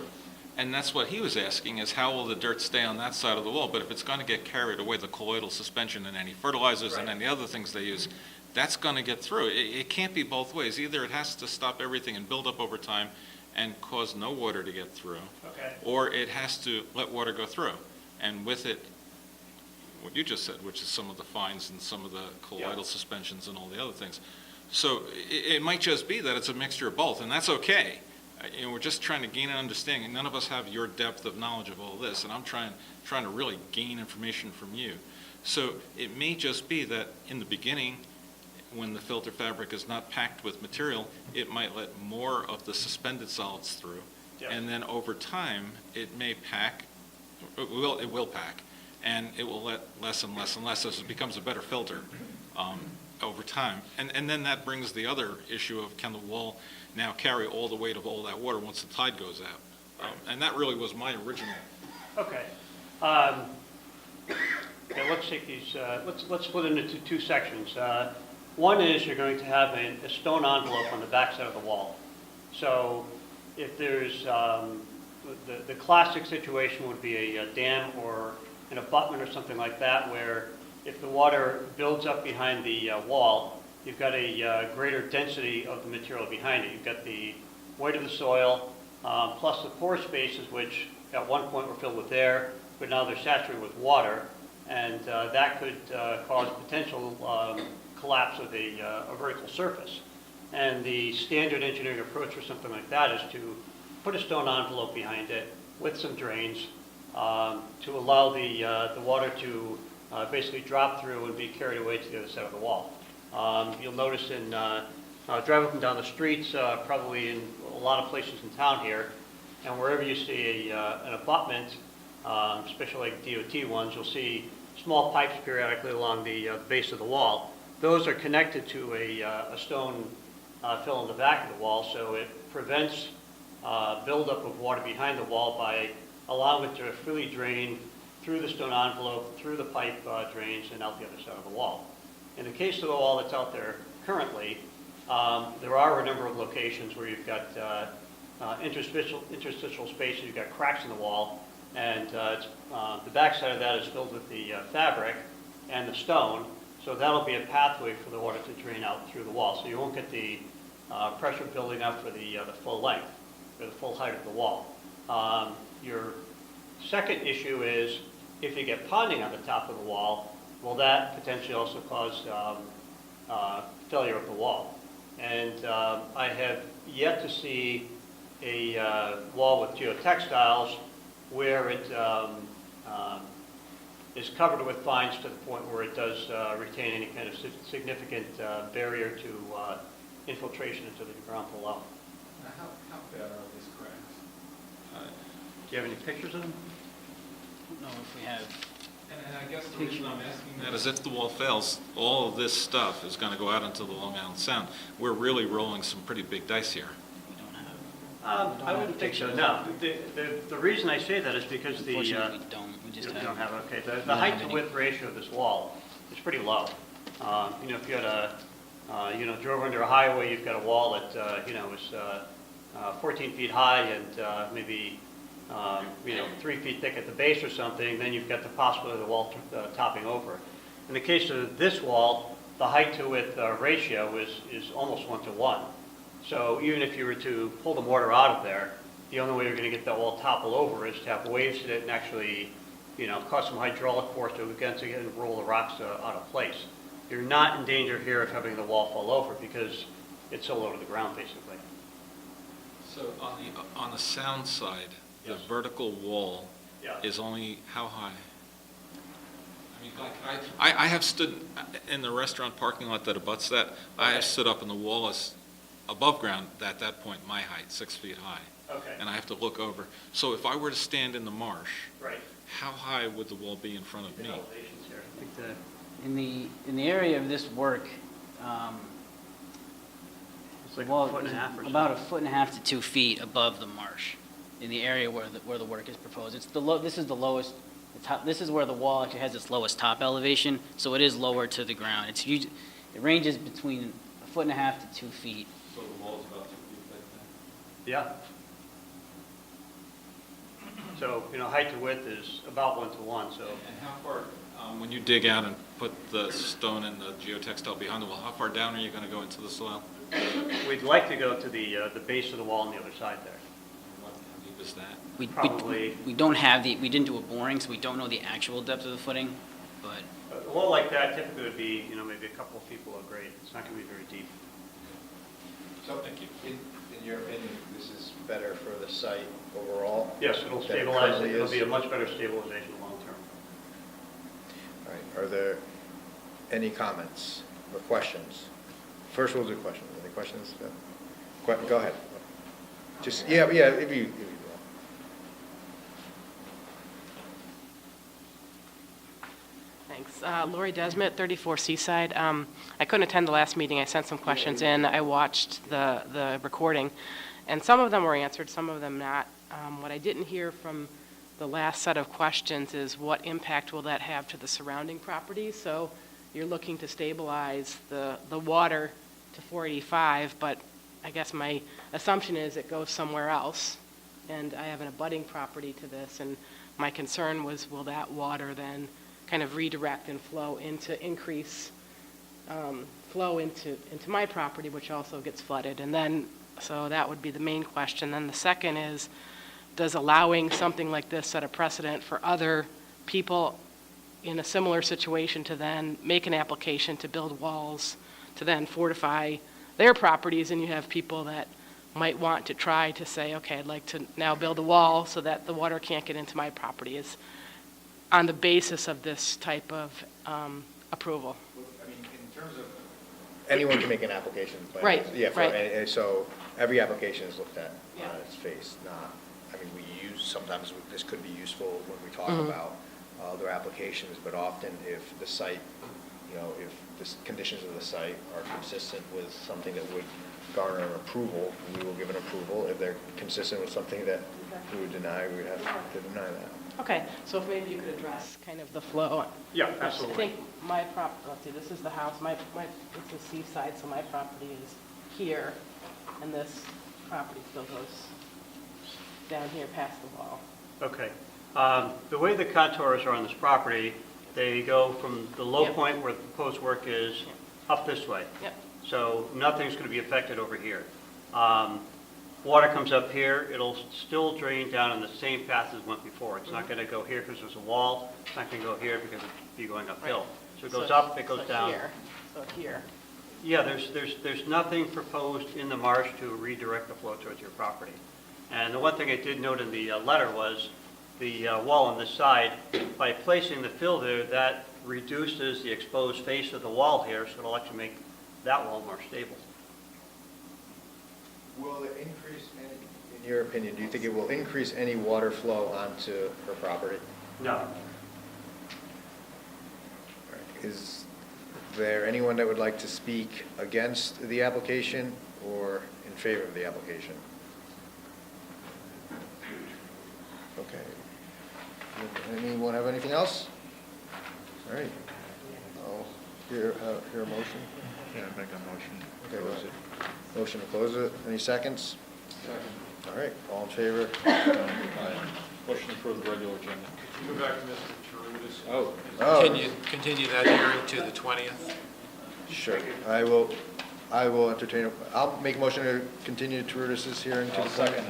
And that's what he was asking, is how will the dirt stay on that side of the wall? But if it's going to get carried away, the colloidal suspension and any fertilizers and any other things they use, that's going to get through. It can't be both ways. Either it has to stop everything and build up over time and cause no water to get through, or it has to let water go through. And with it, what you just said, which is some of the fines and some of the colloidal suspensions and all the other things. So it might just be that it's a mixture of both, and that's okay. We're just trying to gain an understanding. None of us have your depth of knowledge of all this, and I'm trying to really gain information from you. So it may just be that in the beginning, when the filter fabric is not packed with material, it might let more of the suspended solids through, and then over time, it may pack, it will pack, and it will let less and less and less as it becomes a better filter over time. And then that brings the other issue of, can the wall now carry all the weight of all that water once the tide goes out? And that really was my original. Okay. Let's take these, let's split it into two sections. One is you're going to have a stone envelope on the backside of the wall. So if there's, the classic situation would be a dam or an abutment or something like that, where if the water builds up behind the wall, you've got a greater density of the material behind it. You've got the weight of the soil, plus the pore spaces, which at one point were filled with air, but now they're saturated with water, and that could cause potential collapse of a vertical surface. And the standard engineering approach for something like that is to put a stone envelope behind it with some drains to allow the water to basically drop through and be carried away to the other side of the wall. You'll notice in drive up and down the streets, probably in a lot of places in town here, and wherever you see an abutment, especially like DOT ones, you'll see small pipes periodically along the base of the wall. Those are connected to a stone fill in the back of the wall, so it prevents buildup of water behind the wall by allowing it to freely drain through the stone envelope, through the pipe drains, and out the other side of the wall. In the case of the wall that's out there currently, there are a number of locations where you've got interstitial spaces, you've got cracks in the wall, and the backside of that is filled with the fabric and the stone, so that'll be a pathway for the water to drain out through the wall. So you won't get the pressure building up for the full length, or the full height of the wall. Your second issue is if you get ponding on the top of the wall, will that potentially also cause failure of the wall? And I have yet to see a wall with geotextiles where it is covered with fines to the point where it does retain any kind of significant barrier to infiltration into the ground below. How bad are these cracks? Do you have any pictures of them? I don't know if we have. And I guess the reason I'm asking that is if the wall fails, all of this stuff is going to go out into the Long Island Sound. We're really rolling some pretty big dice here. I wouldn't think so, no. The reason I say that is because the... Unfortunately, we don't. We just don't have, okay. The height to width ratio of this wall is pretty low. If you had drove under a highway, you've got a wall that, is 14 feet high and maybe, 3 feet thick at the base or something, then you've got the possibility of the wall topping over. In the case of this wall, the height to width ratio is almost 1-to-1. So even if you were to pull the mortar out of there, the only way you're going to get that wall topple over is to have waves hit it and actually, cause some hydraulic force to against it and roll the rocks out of place. You're not in danger here of having the wall fall over because it's so low to the ground, basically. So on the sound side, the vertical wall is only how high? I mean, I have stood in the restaurant parking lot that abuts that. I have stood up and the wall is above ground, at that point, my height, 6 feet high. Okay. And I have to look over. So if I were to stand in the marsh, Right. how high would the wall be in front of me? Elevations here. I think in the area of this work, It's like well, a foot and a half or so. about 1.5 to 2 feet above the marsh, in the area where the work is proposed. It's this is the lowest. This is where the wall actually has its lowest top elevation, so it is lower to the ground. It ranges between 1.5 to 2 feet. So the wall's about 2 feet like that? Yeah. So, height to width is about 1 to 1, so. And how far, when you dig out and put the stone and the geotextile behind the wall, how far down are you going to go into the soil? We'd like to go to the base of the wall on the other side there. How deep is that? We don't have we didn't do a boring, so we don't know the actual depth of the footing, but A wall like that typically would be, maybe a couple of feet below grade. It's not going to be very deep. So, thank you. In your opinion, this is better for the site overall? Yes, it'll than stabilize, currently it'll is? be a much better stabilization long term. All right, are there any comments or questions? First, we'll do questions. Any questions? Go ahead. Just, yeah, if you will. Thanks. Lori Desmet, 34 Seaside. I couldn't attend the last meeting. I sent some questions in. I watched the recording, and some of them were answered, some of them not. What I didn't hear from the last set of questions is what impact will that have to the surrounding properties? So you're looking to stabilize the water to 485, but I guess my assumption is it goes somewhere else, and I have an abutting property to this, and my concern was, will that water then kind of redirect and flow into flow into my property, which also gets flooded? And then, so that would be the main question. Then the second is, does allowing something like this set a precedent for other people in a similar situation to then make an application to build walls to then fortify their properties, and you have people that might want to try to say, okay, I'd like to now build a wall so that the water can't get into my property, is on the basis of this type of approval? I mean, in terms of, anyone can make an application. Right, Yeah, right. and so every application is looked at Yeah. on its face, not, I mean, sometimes this could be useful when we talk Mhm. about other applications, but often if the site, if the conditions of the site are consistent with something that would garner an approval, we will give an approval. If they're consistent with something that we would deny, we would have to deny that. Okay, so if maybe you could address kind of the flow. Yeah, absolutely. I think my let's see, this is the house, it's a seaside, so my property is here, and this property still goes down here past the wall. Okay. The way the contours are on this property, they go from the low Yep. point where the proposed work is up this way. Yep. So nothing's going to be affected over here. Water comes up here, it'll still drain down in the same path as it went before. It's not going to go here because there's a wall, it's not going to go here because it'd be going uphill. So it goes up, it goes down. So here. Yeah, there's nothing proposed in the marsh to redirect the flow towards your property. And the one thing I did note in the letter was the wall on this side, by placing the fill there, that reduces the exposed face of the wall here, so it'll actually make that wall more stable. Will it increase in your opinion, do you think it will increase any water flow onto her property? No. Is there anyone that would like to speak against the application or in favor of the application? Okay. Anyone have anything else? All right. I'll hear a motion. Yeah, make a motion. Okay, go ahead. Motion to close it. Any seconds? Second. All right, all in favor? Motion for the regular agenda. Go back to Mr. Charudis. Oh. Continue that hearing to the 20th. Sure. I will entertain, I'll make a motion to continue Terudis' hearing to the second.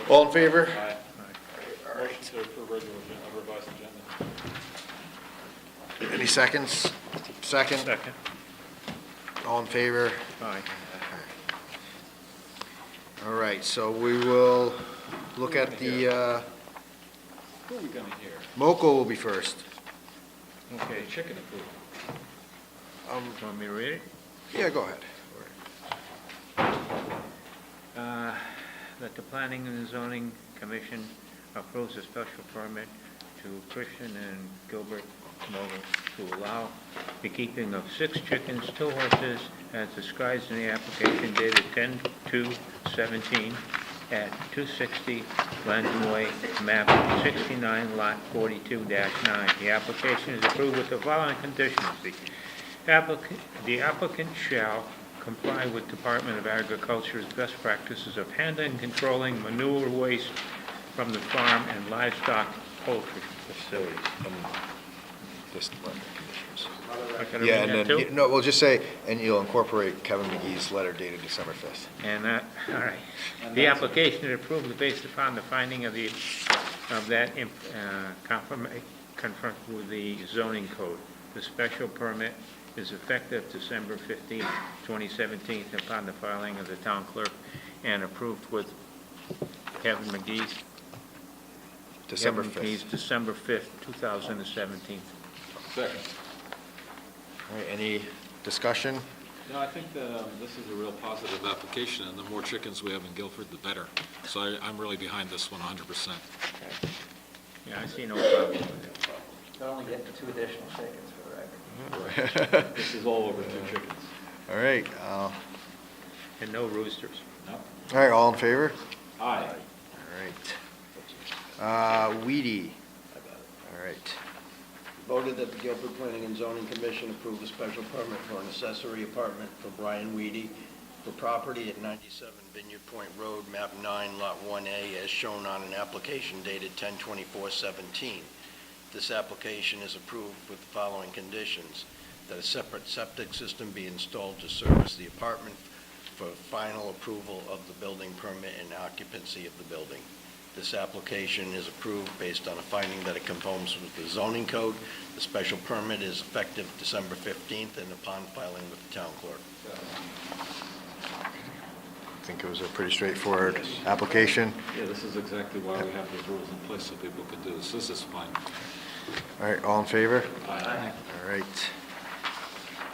All in favor? Aye. Motion to approve regular agenda, revised agenda. Any seconds? Second? Second. All in favor? Aye. All right, so we will look at the, Who are we going to hear? Moco will be first. Okay. Chicken approval. Do you want me to read it? Yeah, go ahead. That the Planning and Zoning Commission approves a special permit to Christian and Gilbert Mogul to allow the keeping of 6 chickens, 2 horses, as described in the application dated 10/2/17 at 260 Landon Way, map 69, lot 42-9. The application is approved with the following conditions. The applicant shall comply with Department of Agriculture's best practices of handling and controlling manure waste from the farm and livestock poultry facilities. Just letter conditions. I gotta Yeah, read and that then, too? no, we'll just say, and you'll incorporate Kevin McGee's letter dated December 5th. And that, all right. The application is approved based upon the finding of that confront with the zoning code. The special permit is effective December 15th, 2017, upon the filing of the town clerk and approved with Kevin McGee's. December Kevin 5th. McGee's December 5th, 2017. Second. All right, any discussion? No, I think that this is a real positive application, and the more chickens we have in Guilford, the better. So I'm really behind this one 100%. Yeah, I see no problem with it. They're only getting 2 additional chickens for the record. This is all over 2 chickens. All right, And no roosters. No. all right, all in favor? Aye. All right. Weedy. All right. Voted that the Guilford Planning and Zoning Commission approve a special permit for an accessory apartment for Brian Weedy for property at 97 Vineyard Point Road, map 9, lot 1A, as shown on an application dated 10/24/17. This application is approved with the following conditions: that a separate septic system be installed to service the apartment for final approval of the building permit and occupancy of the building. This application is approved based on a finding that it conforms with the zoning code. The special permit is effective December 15th and upon filing with the town clerk. I think it was a pretty straightforward application. Yeah, this is exactly why we have these rules in place, so people could do this. This is fine. All right, all in favor? Aye. All right.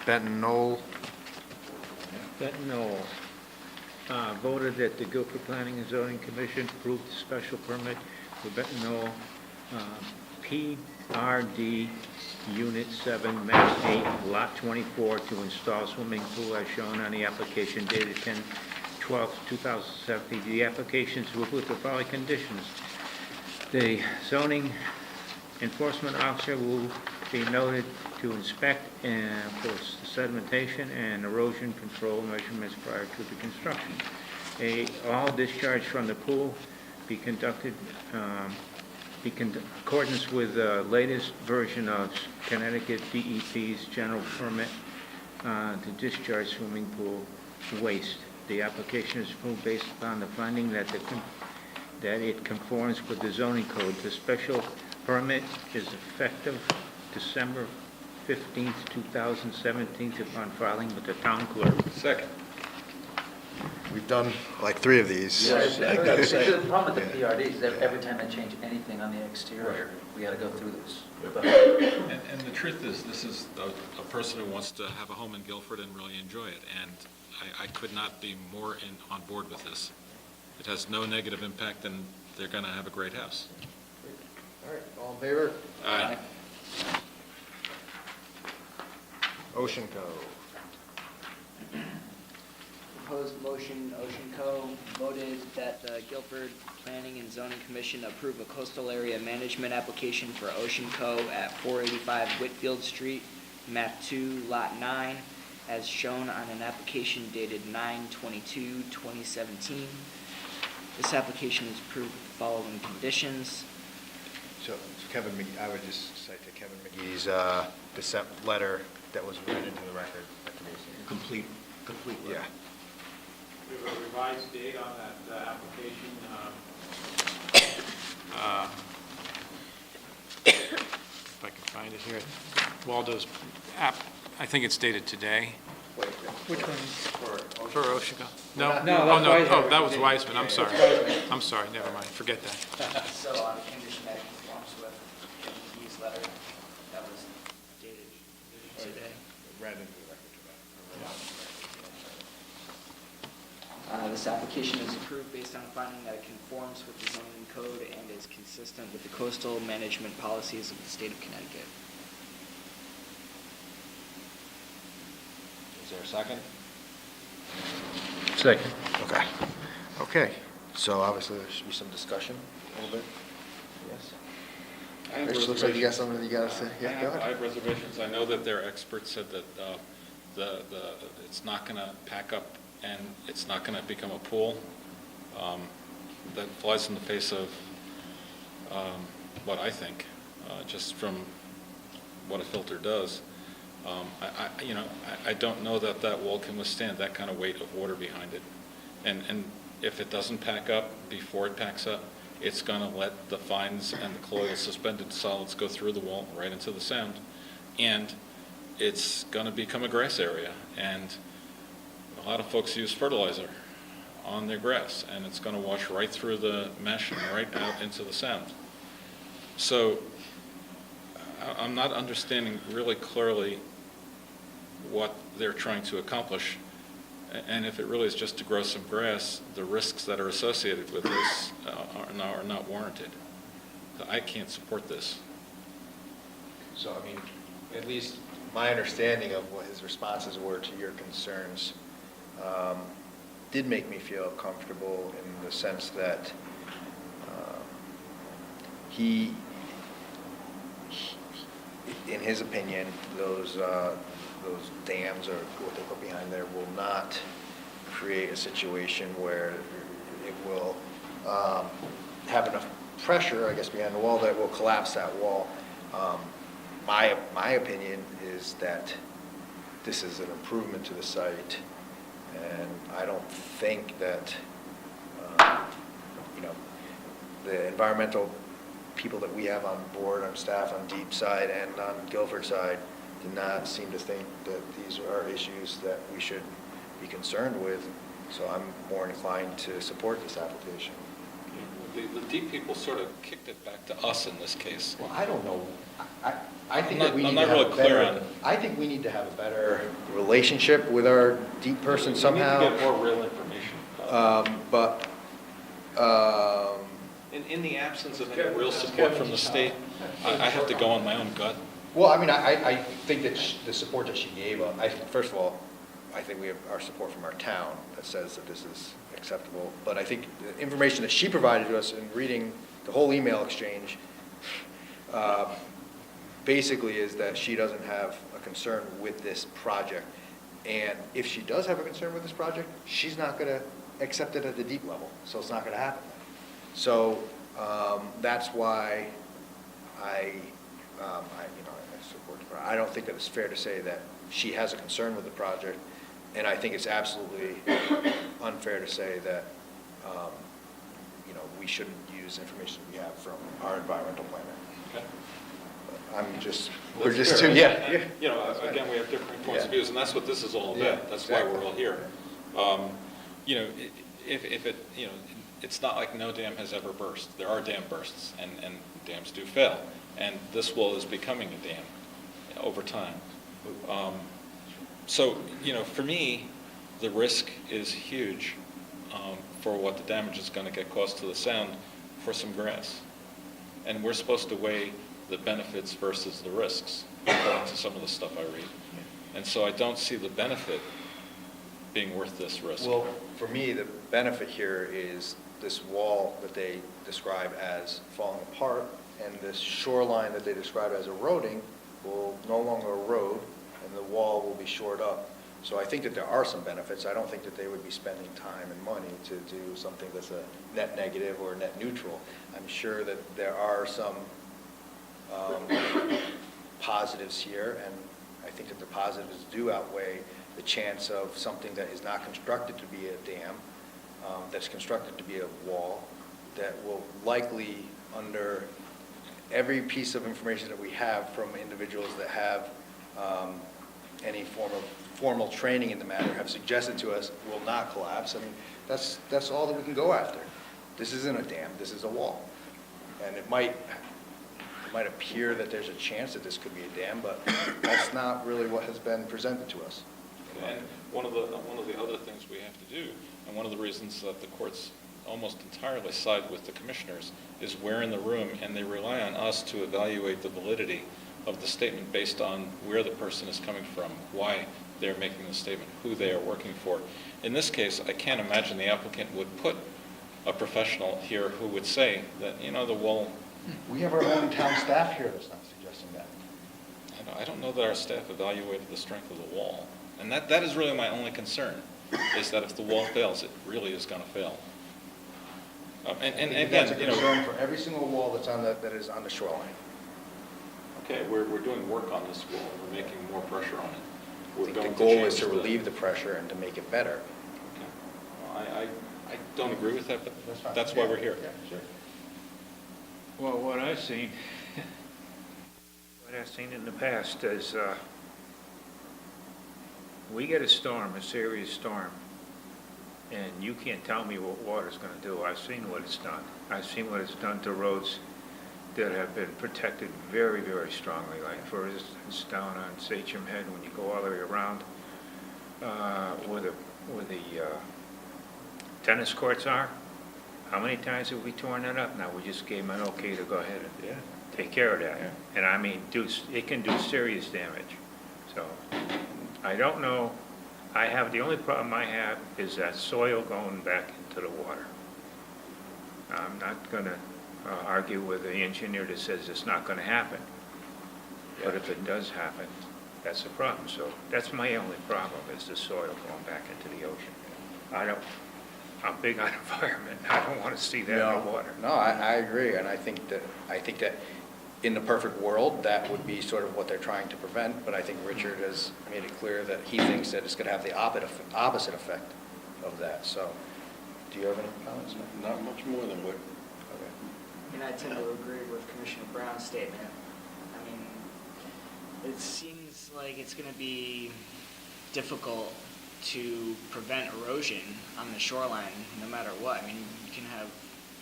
Benton Knoll. Benton Knoll voted that the Guilford Planning and Zoning Commission approved the special permit for Benton Knoll PRD Unit 7, Map 8, Lot 24, to install swimming pool as shown on the application dated 10/12/2017. The application is with the following conditions. The zoning enforcement officer will be noted to inspect for sedimentation and erosion control measurements prior to the construction. All discharge from the pool be conducted in accordance with the latest version of Connecticut DEP's general permit to discharge swimming pool waste. The application is approved based upon the finding that it conforms with the zoning code. The special permit is effective December 15th, 2017, upon filing with the town clerk. Second. We've done like 3 of these. Yes, I gotta say. The problem with the PRDs is every time they change anything on the exterior, we gotta go through this. And the truth is, this is a person who wants to have a home in Guilford and really enjoy it, and I could not be more on board with this. It has no negative impact, and they're going to have a great house. All right, all in favor? Aye. Ocean Co. Proposed motion, Ocean Co. voted that the Guilford Planning and Zoning Commission approve a coastal area management application for Ocean Co. at 485 Whitfield Street, map 2, lot 9, as shown on an application dated 9/22/2017. This application is approved with the following conditions. So Kevin McGee, I would just cite to Kevin McGee's letter that was read into the record at the meeting. Complete letter. Yeah. We have a revised date on that application. If I can find it here. Waldo's app, I think it's dated today. Which one? For Oshika? No? No, Oh, that's no, Wiseman. oh, that was Wiseman, I'm sorry. Wiseman. I'm sorry, never mind, forget that. So on the condition that it conforms with McGee's letter that was dated today. Read into the record today. This application is approved based on a finding that it conforms with the zoning code and is consistent with the coastal management policies of the state of Connecticut. Is there a second? Second. Okay. Okay, so obviously there should be some discussion a little bit. Yes? I have Rich, looks like you got reservations. something you gotta say. Yeah, go I ahead. have reservations. I know that their experts said that it's not going to pack up and it's not going to become a pool. That flies in the face of what I think, just from what a filter does. I don't know that that wall can withstand that kind of weight of water behind it. And if it doesn't pack up before it packs up, it's going to let the fines and the colloidal suspended solids go through the wall right into the sound. And it's going to become a grass area. And a lot of folks use fertilizer on their grass, and it's going to wash right through the mesh and right out into the sound. So I'm not understanding really clearly what they're trying to accomplish. And if it really is just to grow some grass, the risks that are associated with this are not warranted. I can't support this. So, I mean, at least my understanding of what his responses were to your concerns did make me feel comfortable in the sense that he, in his opinion, those dams or what they put behind there will not create a situation where it will have enough pressure, I guess, behind the wall that will collapse that wall. My opinion is that this is an improvement to the site, and I don't think that, the environmental people that we have on board, on staff, on Deep side and on Guilford side, do not seem to think that these are issues that we should be concerned with. So I'm more inclined to support this application. The Deep people sort of kicked it back to us in this case. Well, I don't know. I think that we I'm need to not have really a clear better, on- I think we need to have a better relationship with our Deep person somehow. We need to get more real information. But, In the absence of any real support from the state, I have to go on my own gut. well, I mean, I think that the support that she gave, first of all, I think we have our support from our town that says that this is acceptable. But I think the information that she provided to us in reading the whole email exchange basically is that she doesn't have a concern with this project. And if she does have a concern with this project, she's not going to accept it at the Deep level. So it's not going to happen. So that's why I support her. I don't think that it's fair to say that she has a concern with the project, and I think it's absolutely unfair to say that we shouldn't use information we have from our environmental planner. Okay. We're just That's too, fair. yeah. Again, we have different points of Yeah. views, and that's what this is all Yeah, about. That's why exactly. we're all here. If it, it's not like no dam has ever burst. There are dam bursts, and dams do fail. And this wall is becoming a dam over time. So, for me, the risk is huge for what the damage is going to get cost to the sound for some grass. And we're supposed to weigh the benefits versus the risks, according to some of the stuff I read. And so I don't see the benefit being worth this risk. Well, for me, the benefit here is this wall that they describe as falling apart, and this shoreline that they describe as eroding will no longer erode, and the wall will be shored up. So I think that there are some benefits. I don't think that they would be spending time and money to do something that's a net negative or net neutral. I'm sure that there are some positives here, and I think that the positives do outweigh the chance of something that is not constructed to be a dam, that's constructed to be a wall, that will likely, under every piece of information that we have from individuals that have any form of formal training in the matter, have suggested to us will not collapse. I mean, that's all that we can go after. This isn't a dam, this is a wall. And it might appear that there's a chance that this could be a dam, but that's not really what has been presented to us. And one of the other things we have to do, and one of the reasons that the courts almost entirely side with the commissioners, is we're in the room and they rely on us to evaluate the validity of the statement based on where the person is coming from, why they're making the statement, who they are working for. In this case, I can't imagine the applicant would put a professional here who would say that, the wall. We have our own town staff here that's not suggesting that. I don't know that our staff evaluated the strength of the wall. And that is really my only concern, is that if the wall fails, it really is going to fail. And again, That's a concern for every single wall that is on the shoreline. Okay, we're doing work on this wall. We're making more pressure on it. We're I going think the goal is to change relieve the pressure and to make it better. Okay. Well, I don't agree with that, but that's why we're here. Yeah, sure. Well, what I've seen in the past is, we get a storm, a serious storm, and you can't tell me what water's gonna do. I've seen what it's done. I've seen what it's done to roads that have been protected very, very strongly. Like, for instance, down on Sachem Head, when you go all the way around, where the tennis courts are, how many times have we torn that up? Now, we just gave them an okay to go ahead and take care of that. Yeah. And I mean, it can do serious damage. So, I don't know, the only problem I have is that soil going back into the water. I'm not gonna argue with the engineer that says it's not gonna happen. But if it does happen, that's a problem. So that's my only problem, is the soil going back into the ocean. I'm big on environment. I don't want to see that in the water. No, I agree, and I think that in the perfect world, that would be sort of what they're trying to prevent, but I think Richard has made it clear that he thinks that it's going to have the opposite effect of that. So, do you have any comments? Not much more than what. Okay. And I tend to agree with Commissioner Brown's statement. I mean, it seems like it's going to be difficult to prevent erosion on the shoreline no matter what. I mean, you can have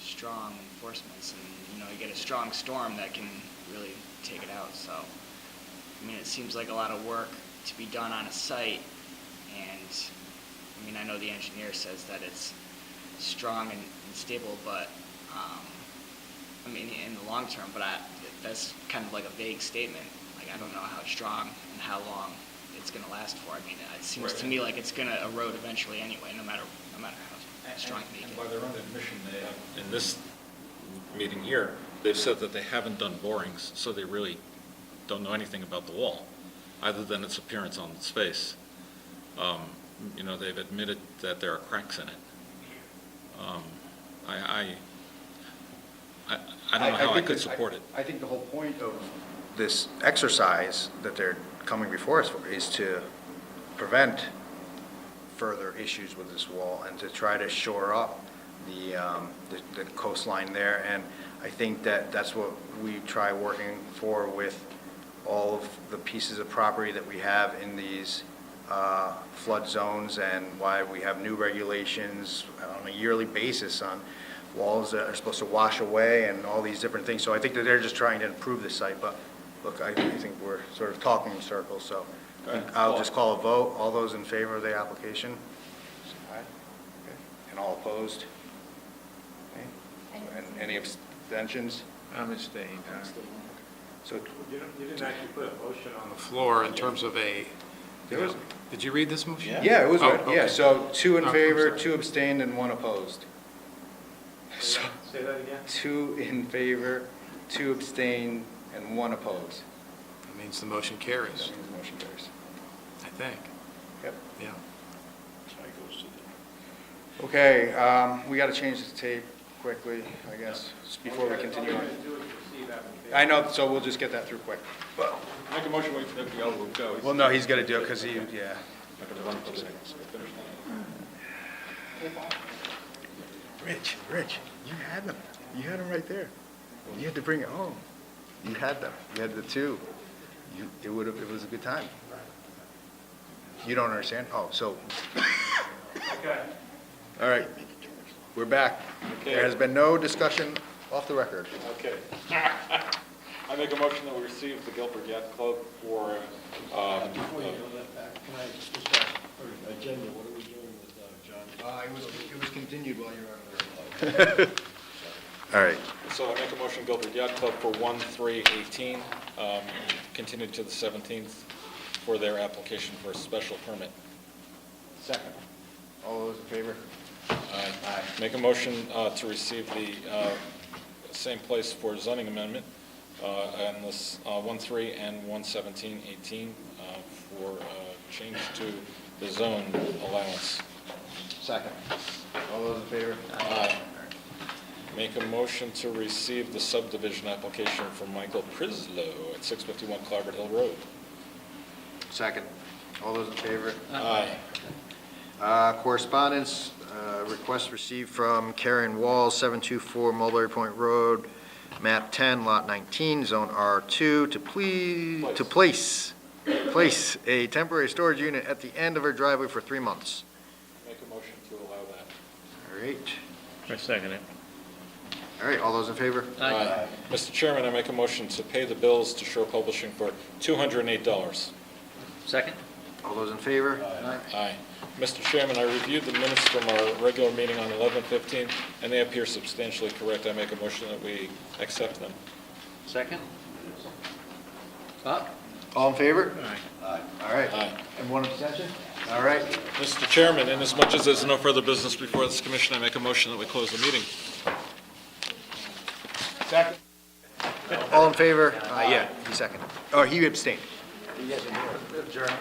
strong enforcements and, you get a strong storm that can really take it out. So, I mean, it seems like a lot of work to be done on a site, and, I mean, I know the engineer says that it's strong and stable, but, I mean, in the long term, but that's kind of like a vague statement. Like, I don't know how strong and how long it's going to last for. I mean, it seems to me like it's going to erode eventually anyway, no matter how strong you make And by their own admission, they have, in this meeting here, they've said that they haven't done borings, so they really don't know anything about the wall, other than its appearance on its face. They've admitted that there are cracks in it. I don't know how I could support it. I think the whole point of this exercise that they're coming before us for is to prevent further issues with this wall and to try to shore up the coastline there. And I think that's what we try working for with all of the pieces of property that we have in these flood zones, and why we have new regulations on a yearly basis on walls that are supposed to wash away and all these different things. So I think that they're just trying to improve the site, but look, I think we're sort of talking in circles, so I'll just call a vote. All those in favor of the application? Say aye. Okay. And all opposed? Okay. And any abstentions? I'm abstaining. So You didn't actually put a motion on the floor in terms of did you read this motion? Yeah, it was Oh, read. okay. Yeah, so 2 in I'm favor, sorry. 2 abstained, and 1 opposed. So Say that again? 2 in favor, 2 abstained, and 1 opposed. That means the motion carries, That means the motion carries. I think. Yep. Yeah. Okay, we got to change the tape quickly, I guess, just before we continue on. I know, so we'll just get that through quick. Make a motion, wait for the other one to go. Well, no, he's got to do it because yeah. Rich, you had them. You had them right there. You had to bring it home. You had them. You had the 2. It was a good time. You don't understand? Oh, so. Okay. All right, we're back. There has been no discussion off the record. Okay. I make a motion that we receive the Guilford Yacht Club for, Before you go that back, can I just ask agenda, what are we doing with John? It was continued while you were on there. All right. So I make a motion, Guilford Yacht Club for 1/3/18, continued to the 17th for their application for a special permit. Second. All those in favor? Aye. Make a motion to receive the same place for zoning amendment on this 1/3 and 1/17/18 for change to the zone allowance. Second. All those in favor? Aye. Make a motion to receive the subdivision application for Michael Prislow at 651 Cloggart Hill Road. Second. All those in favor? Aye. Correspondence, request received from Karen Walls, 724 Mulberry Point Road, map 10, lot 19, zone R2, to place a temporary storage unit at the end of her driveway for 3 months. Make a motion to allow that. All right. I second it. All right, all those in favor? Aye. Mr. Chairman, I make a motion to pay the bills to Shore Publishing for $208. Second? All those in favor? Aye. Mr. Chairman, I reviewed the minutes from our regular meeting on 11/15, and they appear substantially correct. I make a motion that we accept them. Second? All in favor? Aye. All right. Aye. And one abstention? All right. Mr. Chairman, inasmuch as there's no further business before this commission, I make a motion that we close the meeting. Second. All in favor? Yeah, he seconded. Oh, he abstained. You guys are adjourned.